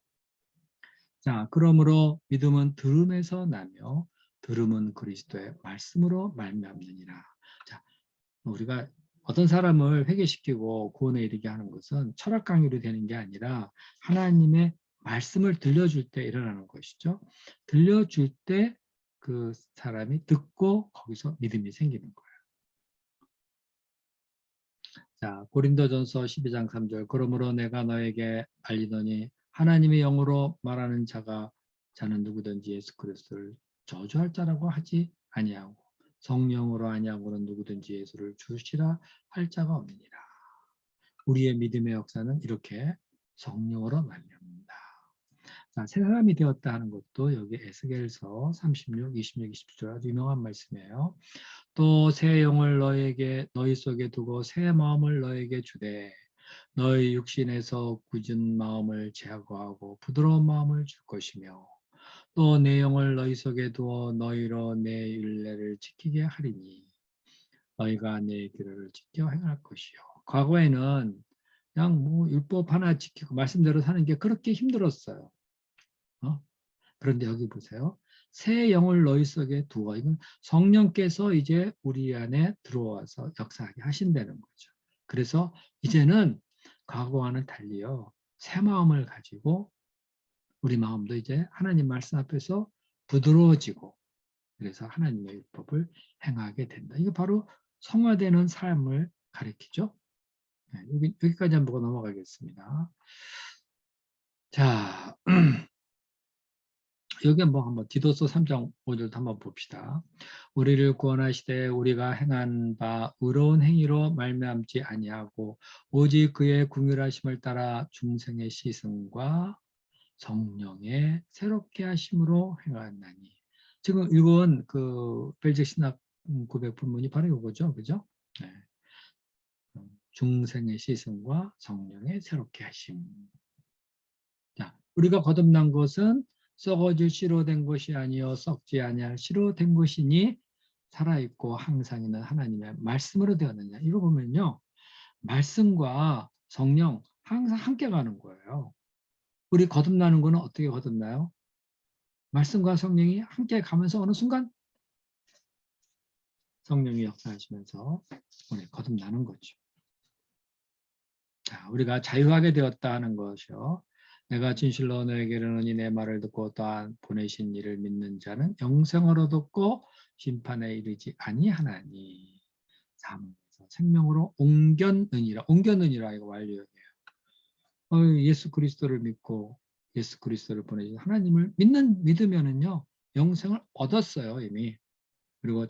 자, 그러므로 믿음은 들음에서 나며 들음은 그리스도의 말씀으로 말미암느니라. 자, 우리가 어떤 사람을 회개시키고 구원에 이르게 하는 것은 철학 강의로 되는 게 아니라 하나님의 말씀을 들려줄 때 일어나는 것이죠. 들려줄 때 그 사람이 듣고 거기서 믿음이 생기는 거예요. 자, 고린도전서 12장 3절. 그러므로 내가 너에게 알리더니 하나님의 영으로 말하는 자는 누구든지 예수 그리스도를 저주할 자라고 하지 아니하고 성령으로 아니하고는 누구든지 예수를 주시라 할 자가 없느니라. 우리의 믿음의 역사는 이렇게 성령으로 말미암는다. 자, 새 사람이 되었다 하는 것도 여기 에스겔서 36, 26, 27절 아주 유명한 말씀이에요. 또 새 영을 너희 속에 두고 새 마음을 너에게 주되 너희 육신에서 굳은 마음을 제거하고 부드러운 마음을 줄 것이며 또 내 영을 너희 속에 두어 너희로 내 율례를 지키게 하리니 너희가 내 규례를 지켜 행할 것이요. 과거에는 그냥 뭐 율법 하나 지키고 말씀대로 사는 게 그렇게 힘들었어요. 그런데 여기 보세요. 새 영을 너희 속에 두어. 이건 성령께서 이제 우리 안에 들어와서 역사하게 하신다는 거죠. 그래서 이제는 과거와는 달리요. 새 마음을 가지고 우리 마음도 이제 하나님 말씀 앞에서 부드러워지고 그래서 하나님의 율법을 행하게 된다. 이거 바로 성화되는 삶을 가리키죠. 네, 여기까지 한번 보고 넘어가겠습니다. 자, 여기 뭐 한번 디도서 3장 5절도 한번 봅시다. 우리를 구원하시되 우리가 행한 바 의로운 행위로 말미암지 아니하고 오직 그의 궁휼하심을 따라 중생의 시승과 성령의 새롭게 하심으로 행하나니. 지금 읽은 그 벨제 신학 고백 본문이 바로 이거죠, 그죠? 네. 중생의 시승과 성령의 새롭게 하심. 자, 우리가 거듭난 것은 썩어질 씨로 된 것이 아니요 썩지 아니할 씨로 된 것이니 살아있고 항상 있는 하나님의 말씀으로 되었느냐. 이거 보면요. 말씀과 성령 항상 함께 가는 거예요. 우리 거듭나는 거는 어떻게 거듭나요? 말씀과 성령이 함께 가면서 어느 순간 성령이 역사하시면서 우리 거듭나는 거죠. 자, 우리가 자유하게 되었다 하는 것이요. 내가 진실로 너에게 이르노니 내 말을 듣고 또한 보내신 이를 믿는 자는 영생을 얻었고 심판에 이르지 아니하나니 사망에서 생명으로 옮겼느니라 이거 완료예요. 예수 그리스도를 믿고 예수 그리스도를 보내신 하나님을 믿으면은요 영생을 얻었어요 이미. 그리고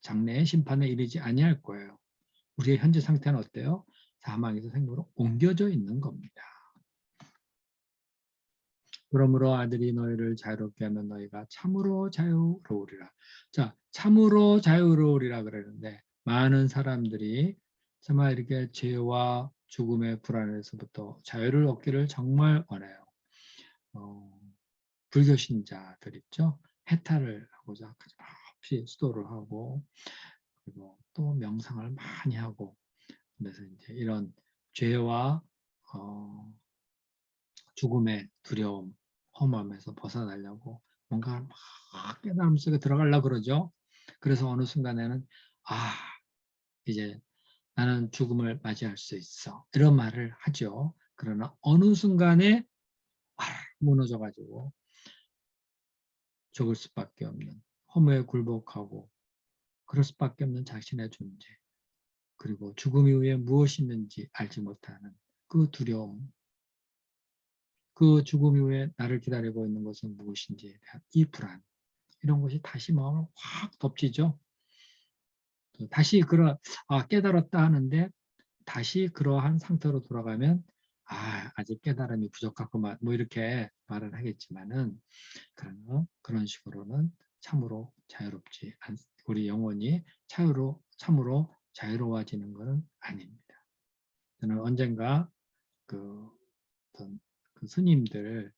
장래의 심판에 이르지 아니할 거예요. 우리의 현재 상태는 어때요? 사망에서 생명으로 옮겨져 있는 겁니다. 그러므로 아들이 너희를 자유롭게 하면 너희가 참으로 자유로우리라. 자, 참으로 자유로우리라 그러는데 많은 사람들이 정말 이렇게 죄와 죽음의 불안에서부터 자유를 얻기를 정말 원해요. 불교 신자들 있죠. 해탈을 하고자 급히 수도를 하고 그리고 또 명상을 많이 하고 그래서 이제 이런 죄와 죽음의 두려움, 험함에서 벗어나려고 뭔가 막 깨달음 속에 들어가려고 그러죠. 그래서 어느 순간에는 이제 나는 죽음을 맞이할 수 있어. 이런 말을 하죠. 그러나 어느 순간에 무너져가지고 죽을 수밖에 없는 허무에 굴복하고 그럴 수밖에 없는 자신의 존재 그리고 죽음 이후에 무엇이 있는지 알지 못하는 그 두려움 그 죽음 이후에 나를 기다리고 있는 것은 무엇인지에 대한 이 불안 이런 것이 다시 마음을 확 덮치죠. 다시 깨달았다 하는데 다시 그러한 상태로 돌아가면 아직 깨달음이 부족하구만 뭐 이렇게 말을 하겠지만은 그런 식으로는 참으로 자유롭지 우리 영혼이 참으로 자유로워지는 것은 아닙니다. 저는 언젠가 어떤 그 스님들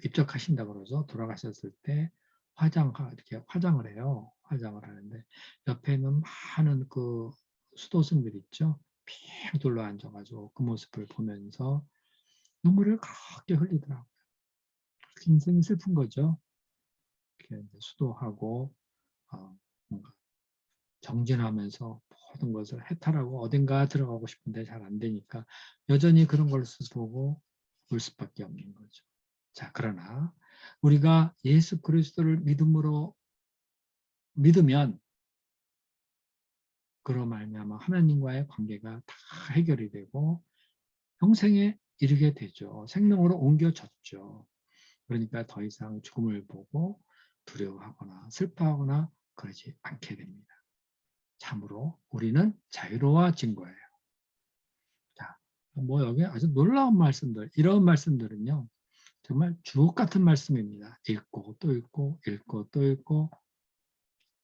입적하신다고 그러죠. 돌아가셨을 때 이렇게 화장을 해요. 화장을 하는데 옆에는 많은 그 수도승들 있죠. 핑 둘러 앉아가지고 그 모습을 보면서 눈물을 그렇게 흘리더라고요. 인생이 슬픈 거죠. 이렇게 수도하고 뭔가 정진하면서 모든 것을 해탈하고 어딘가 들어가고 싶은데 잘 안 되니까 여전히 그런 걸 보고 울 수밖에 없는 거죠. 자, 그러나 우리가 예수 그리스도를 믿으면 그로 말미암아 하나님과의 관계가 다 해결이 되고 평생에 이르게 되죠. 생명으로 옮겨졌죠. 그러니까 더 이상 죽음을 보고 두려워하거나 슬퍼하거나 그러지 않게 됩니다. 참으로 우리는 자유로워진 거예요. 자, 뭐 여기 아주 놀라운 말씀들, 이런 말씀들은요. 정말 주옥 같은 말씀입니다. 읽고 또 읽고 읽고 또 읽고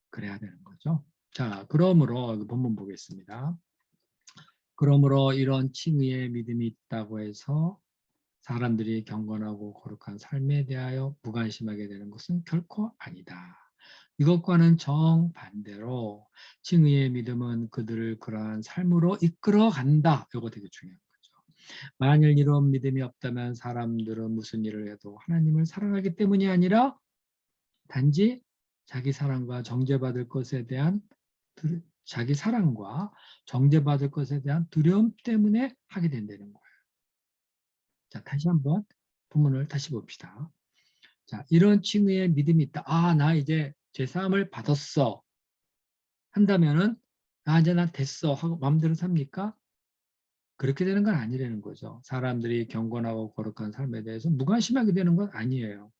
그래야 되는 거죠. 자, 그러므로 본문 보겠습니다. 그러므로 이런 칭의의 믿음이 있다고 해서 사람들이 경건하고 거룩한 삶에 대하여 무관심하게 되는 것은 결코 아니다. 이것과는 정반대로 칭의의 믿음은 그들을 그러한 삶으로 이끌어 간다. 이거 되게 중요한 거죠. 만일 이런 믿음이 없다면 사람들은 무슨 일을 해도 하나님을 사랑하기 때문이 아니라 단지 자기 사랑과 정죄받을 것에 대한 자기 사랑과 정죄받을 것에 대한 두려움 때문에 하게 된다는 거예요. 자, 다시 한번 본문을 다시 봅시다. 자, 이런 칭의의 믿음이 있다. 아, 나 이제 죄사함을 받았어. 한다면은 아, 이제 나 됐어 하고 마음대로 삽니까? 그렇게 되는 건 아니라는 거죠. 사람들이 경건하고 거룩한 삶에 대해서 무관심하게 되는 건 아니에요.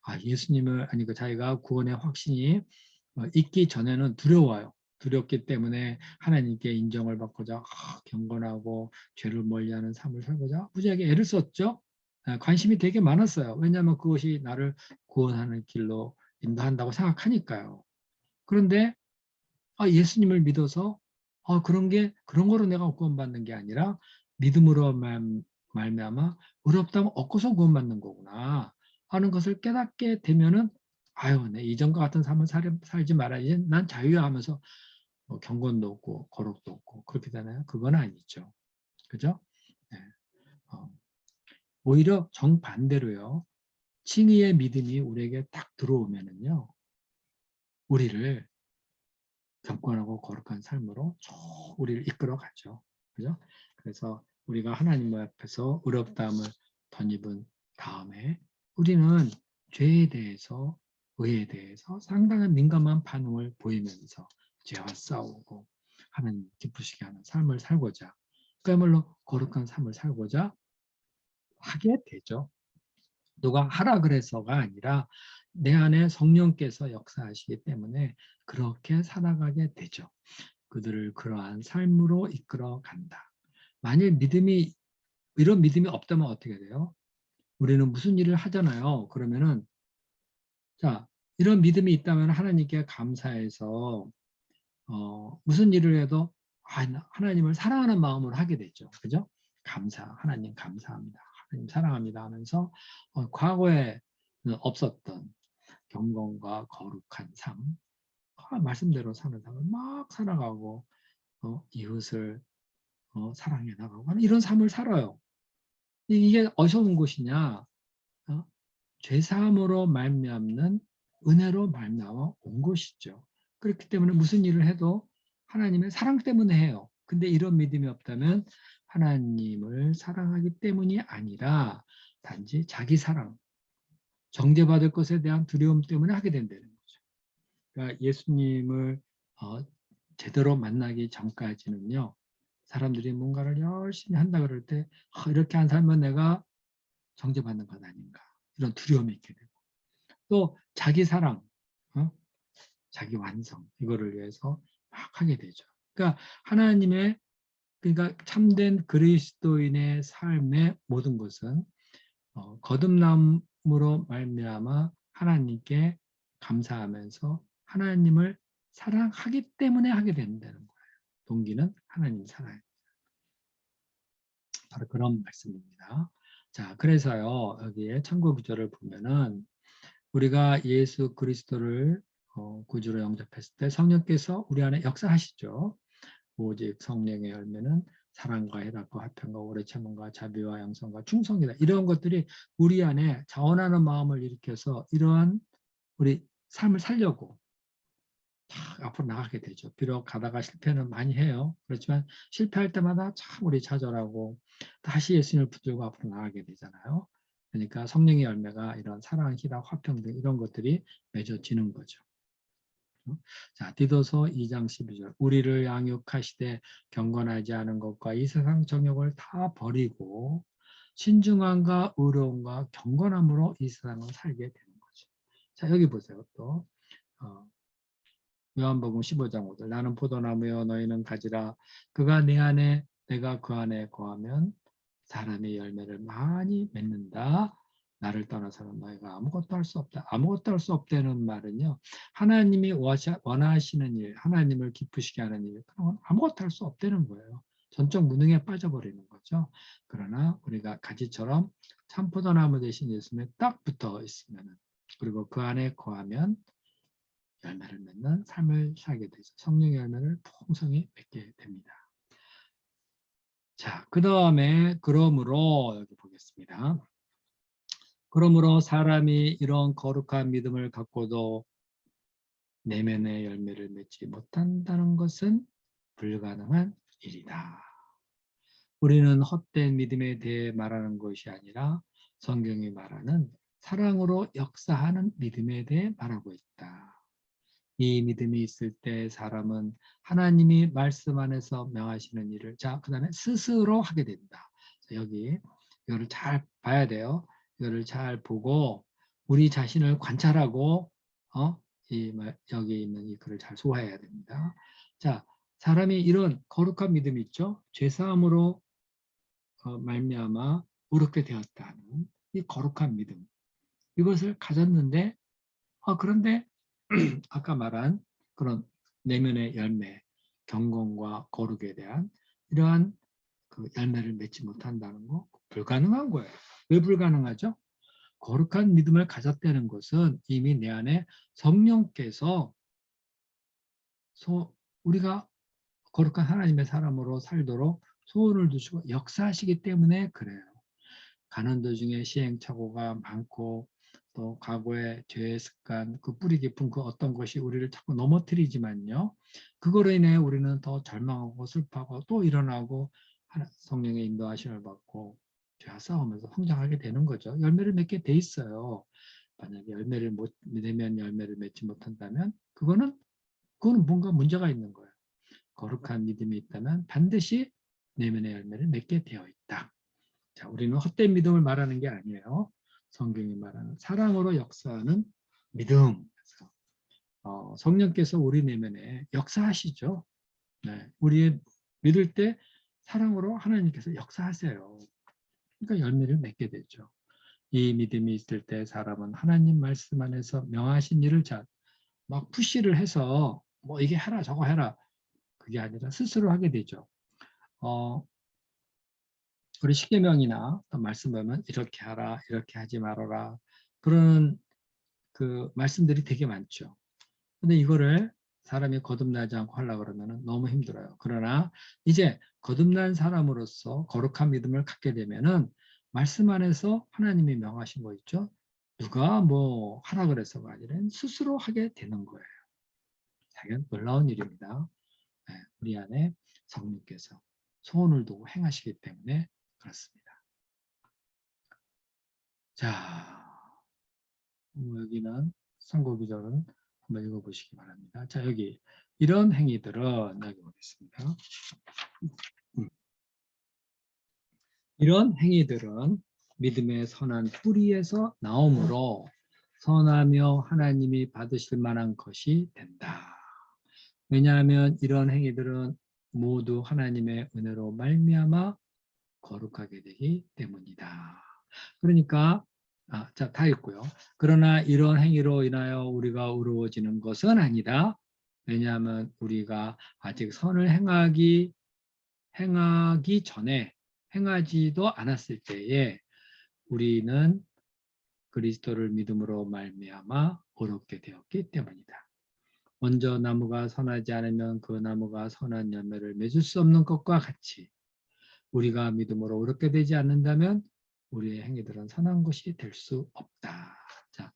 아, 예수님을 아니 그 자기가 구원의 확신이 있기 전에는 두려워요. 두렵기 때문에 하나님께 인정을 받고자 경건하고 죄를 멀리하는 삶을 살고자 무지하게 애를 썼죠. 관심이 되게 많았어요. 왜냐하면 그것이 나를 구원하는 길로 인도한다고 생각하니까요. 그런데 예수님을 믿어서 그런 거로 내가 구원받는 게 아니라 믿음으로 말미암아 의롭다면 얻고서 구원받는 거구나 하는 것을 깨닫게 되면은 아유, 내 이전과 같은 삶을 살지 말아야지. 난 자유야 하면서 경건도 없고 거룩도 없고 그렇게 되나요? 그건 아니죠. 그죠? 네. 어, 오히려 정반대로요. 칭의의 믿음이 우리에게 딱 들어오면은요. 우리를 경건하고 거룩한 삶으로 쭉 우리를 이끌어 가죠. 그죠? 그래서 우리가 하나님 앞에서 의롭다함을 덧입은 다음에 우리는 죄에 대해서 의에 대해서 상당한 민감한 반응을 보이면서 죄와 싸우고 하나님 기쁘시게 하는 삶을 살고자 그야말로 거룩한 삶을 살고자 하게 되죠. 누가 하라 그래서가 아니라 내 안에 성령께서 역사하시기 때문에 그렇게 살아가게 되죠. 그들을 그러한 삶으로 이끌어 간다. 만일 이런 믿음이 없다면 어떻게 돼요? 우리는 무슨 일을 하잖아요. 그러면은 자, 이런 믿음이 있다면 하나님께 감사해서 무슨 일을 해도 하나님을 사랑하는 마음으로 하게 되죠. 그죠? 하나님 감사합니다. 하나님 사랑합니다 하면서 과거에 없었던 경건과 거룩한 삶, 말씀대로 사는 삶을 막 살아가고 이웃을 사랑해 나가고 하는 이런 삶을 살아요. 이게 어디서 온 것이냐? 죄사함으로 말미암는 은혜로 말미암아 온 것이죠. 그렇기 때문에 무슨 일을 해도 하나님의 사랑 때문에 해요. 근데 이런 믿음이 없다면 하나님을 사랑하기 때문이 아니라 단지 자기 사랑, 정죄받을 것에 대한 두려움 때문에 하게 된다는 거죠. 그러니까 예수님을 제대로 만나기 전까지는요. 사람들이 뭔가를 열심히 한다 그럴 때 이렇게 한 살면 내가 정죄받는 것 아닌가 이런 두려움이 있게 되고 또 자기 사랑, 자기 완성 이거를 위해서 막 하게 되죠. 그러니까 그러니까 참된 그리스도인의 삶의 모든 것은 거듭남으로 말미암아 하나님께 감사하면서 하나님을 사랑하기 때문에 하게 된다는 거예요. 동기는 하나님 사랑. 바로 그런 말씀입니다. 자, 그래서요, 여기에 참고 구절을 보면은 우리가 예수 그리스도를 구주로 영접했을 때 성령께서 우리 안에 역사하시죠. 오직 성령의 열매는 사랑과 희락과 화평과 오래 참음과 자비와 양선과 충성이다. 이런 것들이 우리 안에 자원하는 마음을 일으켜서 이러한 우리 삶을 살려고 앞으로 나가게 되죠. 비록 가다가 실패는 많이 해요. 그렇지만 실패할 때마다 참 우리 좌절하고 다시 예수님을 붙들고 앞으로 나가게 되잖아요. 그러니까 성령의 열매가 이런 사랑, 희락, 화평 등 이런 것들이 맺어지는 거죠. 자, 디도서 2장 12절. 우리를 양육하시되 경건하지 않은 것과 이 세상 정욕을 다 버리고 신중함과 의로움과 경건함으로 이 세상을 살게 되는 거죠. 자, 여기 보세요. 또 요한복음 15장 5절. 나는 포도나무여 너희는 가지라. 그가 내 안에 내가 그 안에 거하면 사람의 열매를 많이 맺는다. 나를 떠나서는 너희가 아무것도 할 수 없다. 아무것도 할 수 없다는 말은요. 하나님이 원하시는 일, 하나님을 기쁘시게 하는 일, 그런 건 아무것도 할 수 없다는 거예요. 전적 무능에 빠져버리는 거죠. 그러나 우리가 가지처럼 참포도나무 대신 예수님에 딱 붙어 있으면 그리고 그 안에 거하면 열매를 맺는 삶을 살게 되죠. 성령의 열매를 풍성히 맺게 됩니다. 자, 그 다음에 그러므로 여기 보겠습니다. 그러므로 사람이 이런 거룩한 믿음을 갖고도 내면의 열매를 맺지 못한다는 것은 불가능한 일이다. 우리는 헛된 믿음에 대해 말하는 것이 아니라 성경이 말하는 사랑으로 역사하는 믿음에 대해 말하고 있다. 이 믿음이 있을 때 사람은 하나님이 말씀 안에서 명하시는 일을 그 다음에 스스로 하게 된다. 자, 여기 이거를 잘 봐야 돼요. 이거를 잘 보고 우리 자신을 관찰하고 여기 있는 이 글을 잘 소화해야 됩니다. 자, 사람이 이런 거룩한 믿음이 있죠. 죄사함으로 말미암아 의롭게 되었다는 이 거룩한 믿음. 이것을 가졌는데 그런데 아까 말한 그런 내면의 열매, 경건과 거룩에 대한 이러한 그 열매를 맺지 못한다는 거 불가능한 거예요. 왜 불가능하죠? 거룩한 믿음을 가졌다는 것은 이미 내 안에 성령께서 우리가 거룩한 하나님의 사람으로 살도록 소원을 두시고 역사하시기 때문에 그래요. 가는 도중에 시행착오가 많고 또 과거의 죄의 습관, 그 뿌리 깊은 그 어떤 것이 우리를 자꾸 넘어뜨리지만요. 그거로 인해 우리는 더 절망하고 슬퍼하고 또 일어나고 성령의 인도하심을 받고 죄와 싸우면서 성장하게 되는 거죠. 열매를 맺게 돼 있어요. 만약에 열매를 못 내면 열매를 맺지 못한다면 그거는 뭔가 문제가 있는 거예요. 거룩한 믿음이 있다면 반드시 내면의 열매를 맺게 되어 있다. 자, 우리는 헛된 믿음을 말하는 게 아니에요. 성경이 말하는 사랑으로 역사하는 믿음. 성령께서 우리 내면에 역사하시죠. 네, 우리 믿을 때 사랑으로 하나님께서 역사하세요. 그러니까 열매를 맺게 되죠. 이 믿음이 있을 때 사람은 하나님 말씀 안에서 명하신 일을 막 푸시를 해서 뭐 이게 해라 저거 해라 그게 아니라 스스로 하게 되죠. 우리 십계명이나 말씀 보면 이렇게 하라, 이렇게 하지 말아라 그런 그 말씀들이 되게 많죠. 근데 이거를 사람이 거듭나지 않고 하려고 그러면 너무 힘들어요. 그러나 이제 거듭난 사람으로서 거룩한 믿음을 갖게 되면은 말씀 안에서 하나님이 명하신 거 있죠. 누가 뭐 하라 그래서가 아니라 스스로 하게 되는 거예요. 당연 놀라운 일입니다. 우리 안에 성령께서 소원을 두고 행하시기 때문에 그렇습니다. 자, 여기는 선고기절은 한번 읽어보시기 바랍니다. 자, 여기 이런 행위들은 여기 보겠습니다. 이런 행위들은 믿음의 선한 뿌리에서 나오므로 선하며 하나님이 받으실 만한 것이 된다. 왜냐하면 이런 행위들은 모두 하나님의 은혜로 말미암아 거룩하게 되기 때문이다. 그러니까 자, 다 읽고요. 그러나 이런 행위로 인하여 우리가 의로워지는 것은 아니다. 왜냐하면 우리가 아직 선을 행하기 전에 행하지도 않았을 때에 우리는 그리스도를 믿음으로 말미암아 의롭게 되었기 때문이다. 먼저 나무가 선하지 않으면 그 나무가 선한 열매를 맺을 수 없는 것과 같이 우리가 믿음으로 의롭게 되지 않는다면 우리의 행위들은 선한 것이 될 수 없다. 자,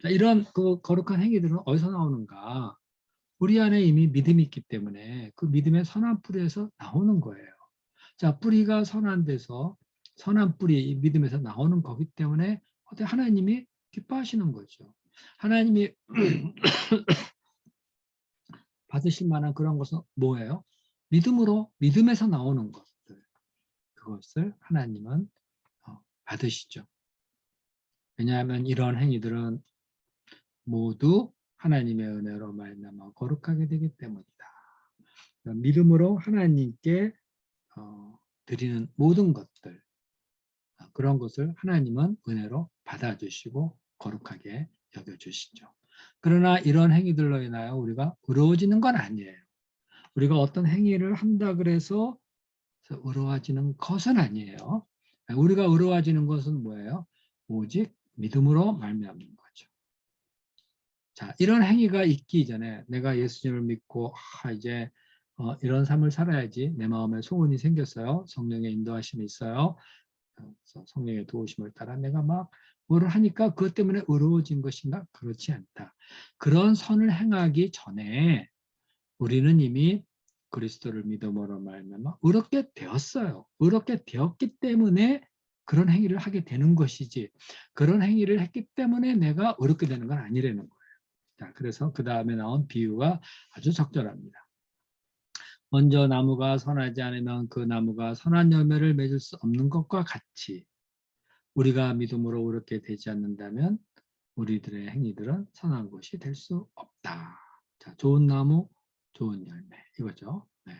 이런 그 거룩한 행위들은 어디서 나오는가? 우리 안에 이미 믿음이 있기 때문에 그 믿음의 선한 뿌리에서 나오는 거예요. 자, 뿌리가 선한 데서 선한 뿌리, 이 믿음에서 나오는 거기 때문에 어때 하나님이 기뻐하시는 거죠. 하나님이 받으실 만한 그런 것은 뭐예요? 믿음에서 나오는 것들. 그것을 하나님은 받으시죠. 왜냐하면 이런 행위들은 모두 하나님의 은혜로 말미암아 거룩하게 되기 때문이다. 믿음으로 하나님께 드리는 모든 것들, 그런 것을 하나님은 은혜로 받아주시고 거룩하게 여겨주시죠. 그러나 이런 행위들로 인하여 우리가 의로워지는 건 아니에요. 우리가 어떤 행위를 한다 그래서 의로워지는 것은 아니에요. 우리가 의로워지는 것은 뭐예요? 오직 믿음으로 말미암는 거죠. 자, 이런 행위가 있기 전에 내가 예수님을 믿고 이제 이런 삶을 살아야지 내 마음에 소원이 생겼어요. 성령의 인도하심이 있어요. 그래서 성령의 도우심을 따라 내가 막 뭐를 하니까 그것 때문에 의로워진 것인가? 그렇지 않다. 그런 선을 행하기 전에 우리는 이미 그리스도를 믿음으로 말미암아 의롭게 되었어요. 의롭게 되었기 때문에 그런 행위를 하게 되는 것이지 그런 행위를 했기 때문에 내가 의롭게 되는 건 아니라는 거예요. 자, 그래서 그 다음에 나온 비유가 아주 적절합니다. 먼저 나무가 선하지 않으면 그 나무가 선한 열매를 맺을 수 없는 것과 같이 우리가 믿음으로 의롭게 되지 않는다면 우리들의 행위들은 선한 것이 될 수 없다. 자, 좋은 나무, 좋은 열매 이거죠. 네.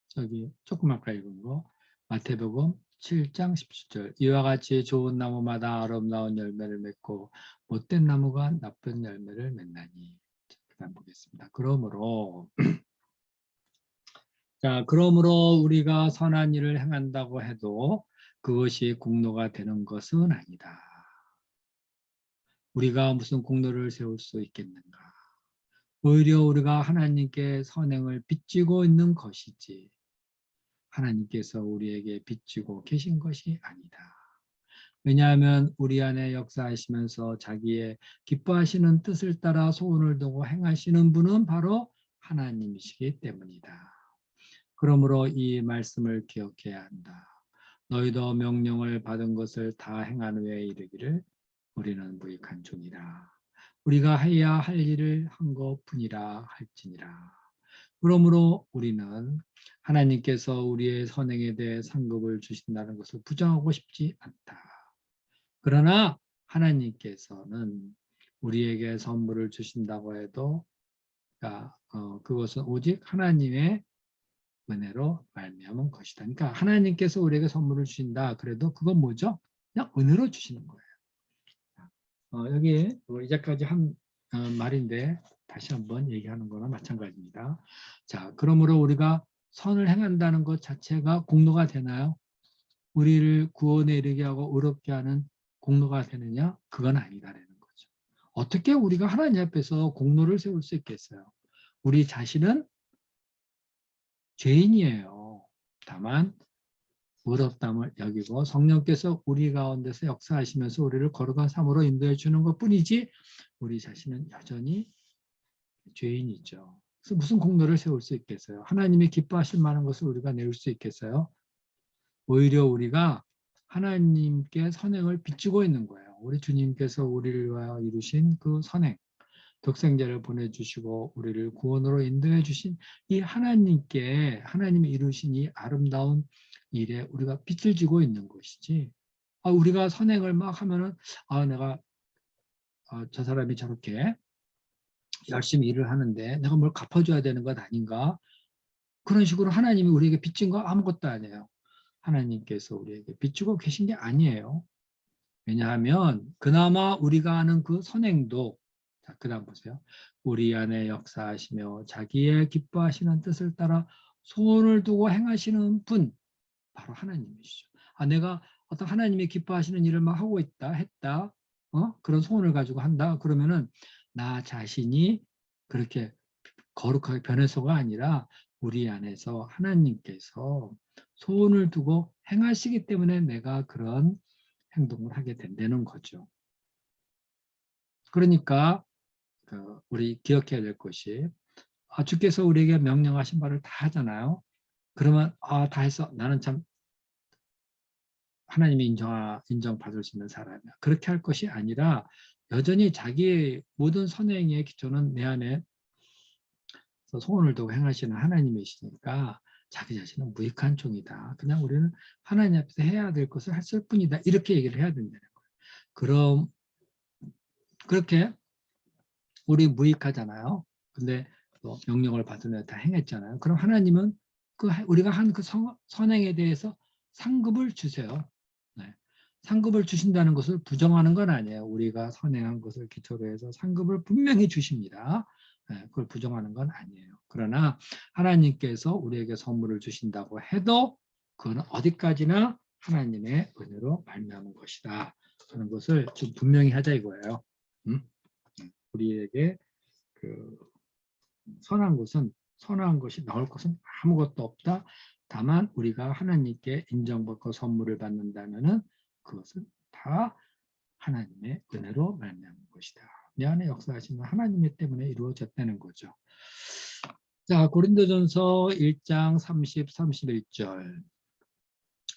저기 조금 아까 읽은 거 마태복음 7장 17절 이와 같이 좋은 나무마다 아름다운 열매를 맺고 못된 나무가 나쁜 열매를 맺나니. 그 다음 보겠습니다. 그러므로 우리가 선한 일을 행한다고 해도 그것이 공로가 되는 것은 아니다. 우리가 무슨 공로를 세울 수 있겠는가? 오히려 우리가 하나님께 선행을 빚지고 있는 것이지 하나님께서 우리에게 빚지고 계신 것이 아니다. 왜냐하면 우리 안에 역사하시면서 자기의 기뻐하시는 뜻을 따라 소원을 두고 행하시는 분은 바로 하나님이시기 때문이다. 그러므로 이 말씀을 기억해야 한다. 너희도 명령을 받은 것을 다 행한 후에 이르기를 우리는 무익한 종이라. 우리가 해야 할 일을 한 것뿐이라 할지니라. 그러므로 우리는 하나님께서 우리의 선행에 대해 상급을 주신다는 것을 부정하고 싶지 않다. 그러나 하나님께서는 우리에게 선물을 주신다고 해도 그것은 오직 하나님의 은혜로 말미암은 것이다. 그러니까 하나님께서 우리에게 선물을 주신다. 그래도 그건 뭐죠? 그냥 은혜로 주시는 거예요. 여기 이제까지 한 말인데 다시 한번 얘기하는 거나 마찬가지입니다. 자, 그러므로 우리가 선을 행한다는 것 자체가 공로가 되나요? 우리를 구원에 이르게 하고 의롭게 하는 공로가 되느냐? 그건 아니다라는 거죠. 어떻게 우리가 하나님 앞에서 공로를 세울 수 있겠어요? 우리 자신은 죄인이에요. 다만 의롭담을 여기고 성령께서 우리 가운데서 역사하시면서 우리를 거룩한 삶으로 인도해 주는 것뿐이지 우리 자신은 여전히 죄인이죠. 그래서 무슨 공로를 세울 수 있겠어요? 하나님이 기뻐하실 만한 것을 우리가 내올 수 있겠어요? 오히려 우리가 하나님께 선행을 빚지고 있는 거예요. 우리 주님께서 우리를 위하여 이루신 그 선행, 독생자를 보내주시고 우리를 구원으로 인도해 주신 이 하나님께 하나님이 이루신 이 아름다운 일에 우리가 빚을 지고 있는 것이지. 우리가 선행을 막 하면은 내가 저 사람이 저렇게 열심히 일을 하는데 내가 뭘 갚아줘야 되는 것 아닌가? 그런 식으로 하나님이 우리에게 빚진 거 아무것도 아니에요. 하나님께서 우리에게 빚주고 계신 게 아니에요. 왜냐하면 그나마 우리가 하는 그 선행도 자, 그 다음 보세요. 우리 안에 역사하시며 자기의 기뻐하시는 뜻을 따라 소원을 두고 행하시는 분 바로 하나님이시죠. 내가 어떤 하나님이 기뻐하시는 일을 막 하고 있다, 했다, 그런 소원을 가지고 한다. 그러면은 나 자신이 그렇게 거룩하게 변해서가 아니라 우리 안에서 하나님께서 소원을 두고 행하시기 때문에 내가 그런 행동을 하게 된다는 거죠. 그러니까 우리 기억해야 될 것이 주께서 우리에게 명령하신 바를 다 하잖아요. 그러면 다 했어. 나는 참 하나님이 인정받을 수 있는 사람이야. 그렇게 할 것이 아니라 여전히 자기의 모든 선행의 기초는 내 안에 소원을 두고 행하시는 하나님이시니까 자기 자신은 무익한 종이다. 그냥 우리는 하나님 앞에서 해야 될 것을 했을 뿐이다. 이렇게 얘기를 해야 된다는 거예요. 그럼 그렇게 우리 무익하잖아요. 근데 명령을 받으면 다 행했잖아요. 그럼 하나님은 우리가 한 그 선행에 대해서 상급을 주세요. 네. 상급을 주신다는 것을 부정하는 건 아니에요. 우리가 선행한 것을 기초로 해서 상급을 분명히 주십니다. 네, 그걸 부정하는 건 아니에요. 그러나 하나님께서 우리에게 선물을 주신다고 해도 그건 어디까지나 하나님의 은혜로 말미암은 것이다 하는 것을 좀 분명히 하자 이거예요. 우리에게 그 선한 것이 나올 것은 아무것도 없다. 다만 우리가 하나님께 인정받고 선물을 받는다면은 그것은 다 하나님의 은혜로 말미암은 것이다. 내 안에 역사하시는 하나님의 때문에 이루어졌다는 거죠. 자, 고린도전서 1장 30, 31절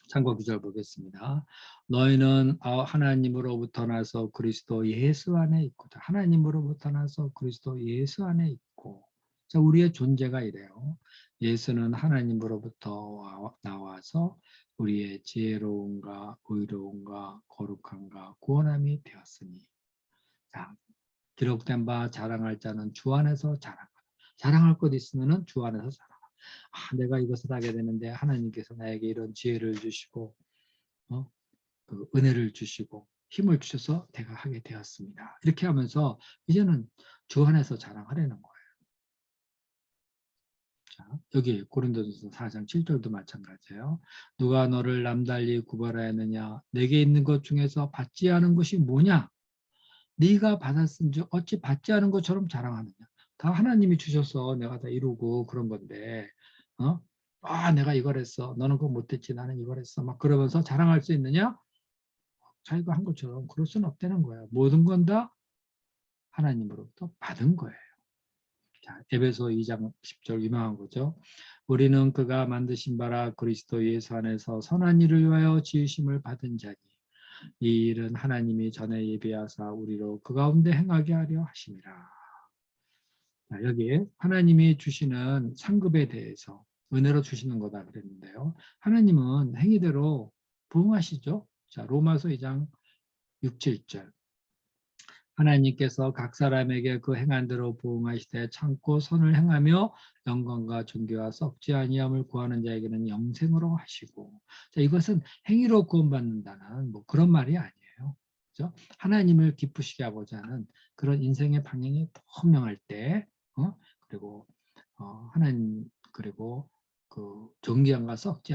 참고 구절 보겠습니다. 너희는 하나님으로부터 나서 그리스도 예수 안에 있고, 하나님으로부터 나서 그리스도 예수 안에 있고, 자, 우리의 존재가 이래요. 예수는 하나님으로부터 나와서 우리의 지혜로움과 의로움과 거룩함과 구원함이 되었으니, 자, 기록된 바 자랑할 자는 주 안에서 자랑하라. 자랑할 것 있으면은 주 안에서 자랑하라. 내가 이것을 하게 되는데 하나님께서 나에게 이런 지혜를 주시고 그 은혜를 주시고 힘을 주셔서 내가 하게 되었습니다. 이렇게 하면서 이제는 주 안에서 자랑하려는 거예요. 자, 여기 고린도전서 4장 7절도 마찬가지예요. 누가 너를 남달리 구별하였느냐? 내게 있는 것 중에서 받지 않은 것이 뭐냐? 네가 받았은지 어찌 받지 않은 것처럼 자랑하느냐? 다 하나님이 주셔서 내가 다 이루고 그런 건데, 내가 이걸 했어. 너는 그거 못했지. 나는 이걸 했어. 막 그러면서 자랑할 수 있느냐? 자기가 한 것처럼 그럴 수는 없다는 거예요. 모든 건 다 하나님으로부터 받은 거예요. 자, 에베소 2장 10절 유명한 거죠. 우리는 그가 만드신 바라 그리스도 예수 안에서 선한 일을 위하여 지으심을 받은 자니 이 일은 하나님이 전에 예비하사 우리로 그 가운데 행하게 하려 하심이라. 자, 여기에 하나님이 주시는 상급에 대해서 은혜로 주시는 거다 그랬는데요. 하나님은 행위대로 부응하시죠. 자, 로마서 2장 6, 7절. 하나님께서 각 사람에게 그 행한 대로 부응하시되 참고 선을 행하며 영광과 존귀와 썩지 아니함을 구하는 자에게는 영생으로 하시고. 자, 이것은 행위로 구원받는다는 뭐 그런 말이 아니에요. 그렇죠? 하나님을 기쁘시게 하고자 하는 그런 인생의 방향이 분명할 때, 그리고 하나님 그리고 그 존귀함과 썩지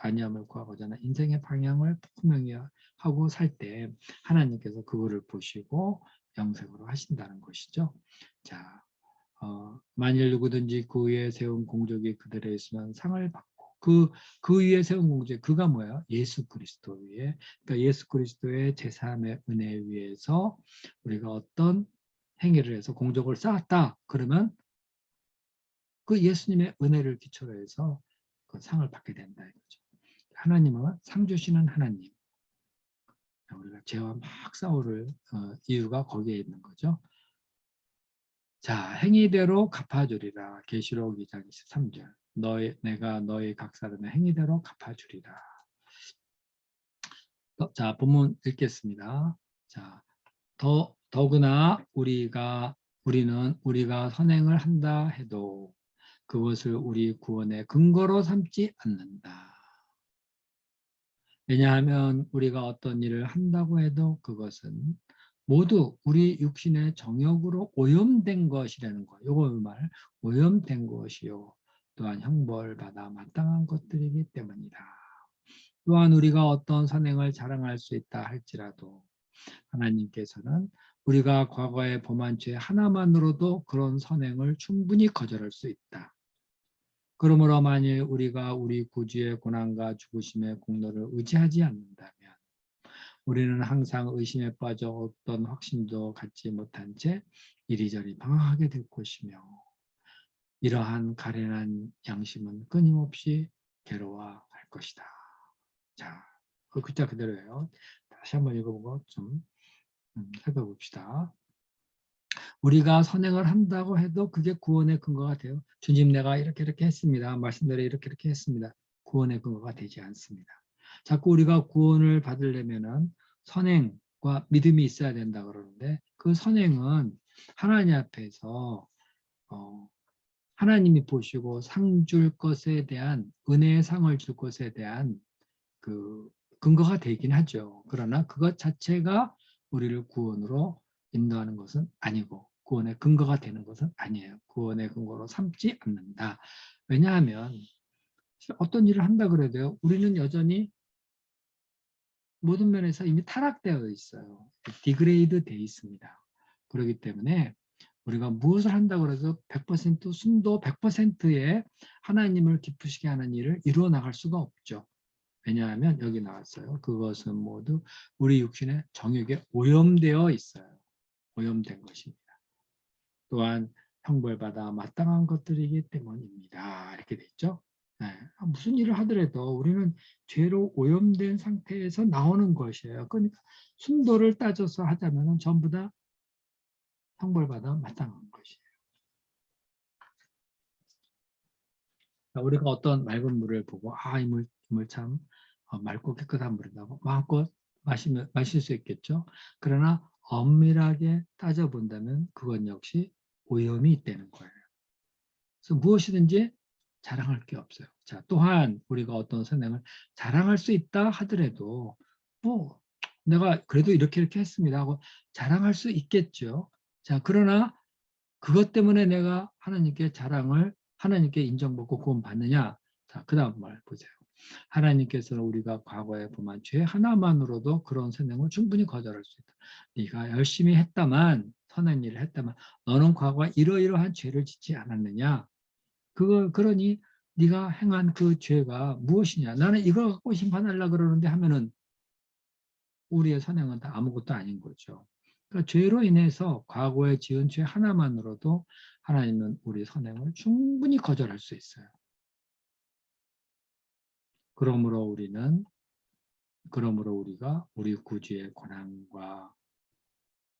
아니함을 구하고자 하는 인생의 방향을 분명히 하고 살 때 하나님께서 그거를 보시고 영생으로 하신다는 것이죠. 자, 만일 누구든지 그 위에 세운 공적이 그들에 있으면 상을 받고 그 위에 세운 공적 그가 뭐예요? 예수 그리스도 위에 그러니까 예수 그리스도의 제3의 은혜 위에서 우리가 어떤 행위를 해서 공적을 쌓았다 그러면 그 예수님의 은혜를 기초로 해서 그 상을 받게 된다 이거죠. 하나님은 상 주시는 하나님. 우리가 죄와 막 싸울 이유가 거기에 있는 거죠. 자, 행위대로 갚아주리라. 계시록 2장 23절. 내가 너희 각 사람의 행위대로 갚아주리라. 자, 본문 읽겠습니다. 자, 더구나 우리는 우리가 선행을 한다 해도 그것을 우리 구원의 근거로 삼지 않는다. 왜냐하면 우리가 어떤 일을 한다고 해도 그것은 모두 우리 육신의 정욕으로 오염된 것이라는 거예요. 이거 말 오염된 것이요. 또한 형벌받아 마땅한 것들이기 때문이다. 또한 우리가 어떤 선행을 자랑할 수 있다 할지라도 하나님께서는 우리가 과거에 범한 죄 하나만으로도 그런 선행을 충분히 거절할 수 있다. 그러므로 만일 우리가 우리 구주의 고난과 죽으심의 공로를 의지하지 않는다면 우리는 항상 의심에 빠져 어떤 확신도 갖지 못한 채 이리저리 방황하게 될 것이며 이러한 가련한 양심은 끊임없이 괴로워할 것이다. 자, 그 글자 그대로예요. 다시 한번 읽어보고 좀 살펴봅시다. 우리가 선행을 한다고 해도 그게 구원의 근거가 돼요. 주님 내가 이렇게 했습니다. 말씀대로 이렇게 했습니다. 구원의 근거가 되지 않습니다. 자꾸 우리가 구원을 받으려면은 선행과 믿음이 있어야 된다 그러는데 그 선행은 하나님 앞에서 하나님이 보시고 상 줄 것에 대한 은혜의 상을 줄 것에 대한 그 근거가 되긴 하죠. 그러나 그것 자체가 우리를 구원으로 인도하는 것은 아니고 구원의 근거가 되는 것은 아니에요. 구원의 근거로 삼지 않는다. 왜냐하면 어떤 일을 한다 그래도요. 우리는 여전히 모든 면에서 이미 타락되어 있어요. 디그레이드 되어 있습니다. 그렇기 때문에 우리가 무엇을 한다고 해서 100% 순도 100%의 하나님을 기쁘시게 하는 일을 이루어 나갈 수가 없죠. 왜냐하면 여기 나왔어요. 그것은 모두 우리 육신의 정욕에 오염되어 있어요. 오염된 것입니다. 또한 형벌받아 마땅한 것들이기 때문입니다. 이렇게 돼 있죠. 네. 무슨 일을 하더라도 우리는 죄로 오염된 상태에서 나오는 것이에요. 그러니까 순도를 따져서 하자면 전부 다 형벌받아 마땅한 것이에요. 우리가 어떤 맑은 물을 보고 이 물 참 맑고 깨끗한 물이라고 마음껏 마실 수 있겠죠. 그러나 엄밀하게 따져본다면 그건 역시 오염이 있다는 거예요. 그래서 무엇이든지 자랑할 게 없어요. 자, 또한 우리가 어떤 선행을 자랑할 수 있다 하더라도 뭐 내가 그래도 이렇게 했습니다 하고 자랑할 수 있겠죠. 자, 그러나 그것 때문에 내가 하나님께 인정받고 구원 받느냐? 자, 그 다음 말 보세요. 하나님께서는 우리가 과거에 범한 죄 하나만으로도 그런 선행을 충분히 거절할 수 있다. 네가 열심히 했다만 선한 일을 했다만 너는 과거에 이러이러한 죄를 짓지 않았느냐? 그러니 네가 행한 그 죄가 무엇이냐? 나는 이거 갖고 심판하려고 그러는데 하면은 우리의 선행은 다 아무것도 아닌 거죠. 그러니까 죄로 인해서 과거에 지은 죄 하나만으로도 하나님은 우리 선행을 충분히 거절할 수 있어요. 그러므로 우리가 우리 구주의 고난과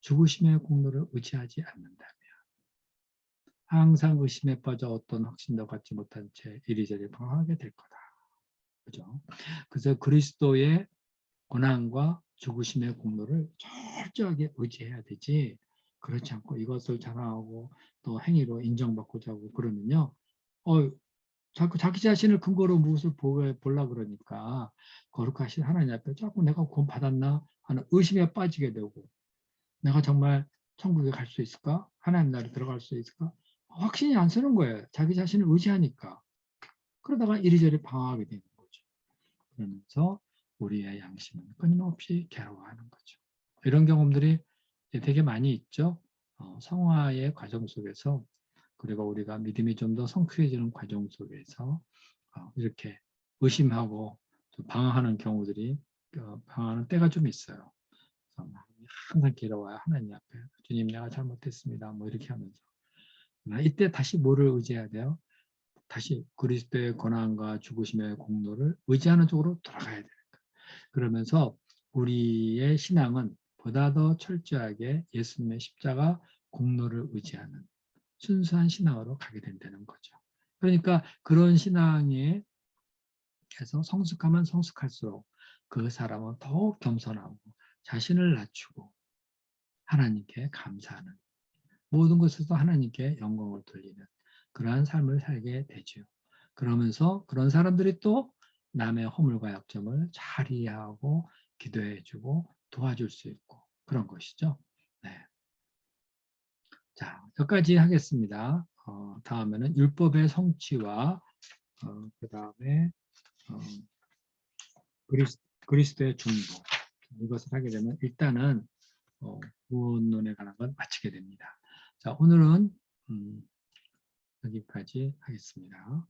죽으심의 공로를 의지하지 않는다면 항상 의심에 빠져 어떤 확신도 갖지 못한 채 이리저리 방황하게 될 거다. 그죠? 그래서 그리스도의 고난과 죽으심의 공로를 철저하게 의지해야 되지 그렇지 않고 이것을 자랑하고 또 행위로 인정받고자 하고 그러면요. 자꾸 자기 자신을 근거로 무엇을 보려 그러니까 거룩하신 하나님 앞에 자꾸 내가 구원 받았나 하는 의심에 빠지게 되고 내가 정말 천국에 갈 수 있을까? 하나님 나라에 들어갈 수 있을까? 확신이 안 서는 거예요. 자기 자신을 의지하니까. 그러다가 이리저리 방황하게 되는 거죠. 그러면서 우리의 양심은 끊임없이 괴로워하는 거죠. 이런 경험들이 되게 많이 있죠. 성화의 과정 속에서 그리고 우리가 믿음이 좀 더 성숙해지는 과정 속에서 이렇게 의심하고 방황하는 경우들이 방황하는 때가 좀 있어요. 항상 괴로워요. 하나님 앞에 주님 내가 잘못했습니다. 뭐 이렇게 하면서 이때 다시 뭐를 의지해야 돼요? 다시 그리스도의 고난과 죽으심의 공로를 의지하는 쪽으로 돌아가야 돼요. 그러면서 우리의 신앙은 보다 더 철저하게 예수님의 십자가 공로를 의지하는 순수한 신앙으로 가게 된다는 거죠. 그러니까 그런 신앙에 해서 성숙하면 성숙할수록 그 사람은 더욱 겸손하고 자신을 낮추고 하나님께 감사하는 모든 것에서 하나님께 영광을 돌리는 그러한 삶을 살게 되죠. 그러면서 그런 사람들이 또 남의 허물과 약점을 잘 이해하고 기도해주고 도와줄 수 있고 그런 것이죠. 네. 자, 여기까지 하겠습니다. 다음에는 율법의 성취와 그 다음에 그리스도의 중보. 이것을 하게 되면 일단은 구원론에 관한 건 마치게 됩니다. 자, 오늘은 여기까지 하겠습니다.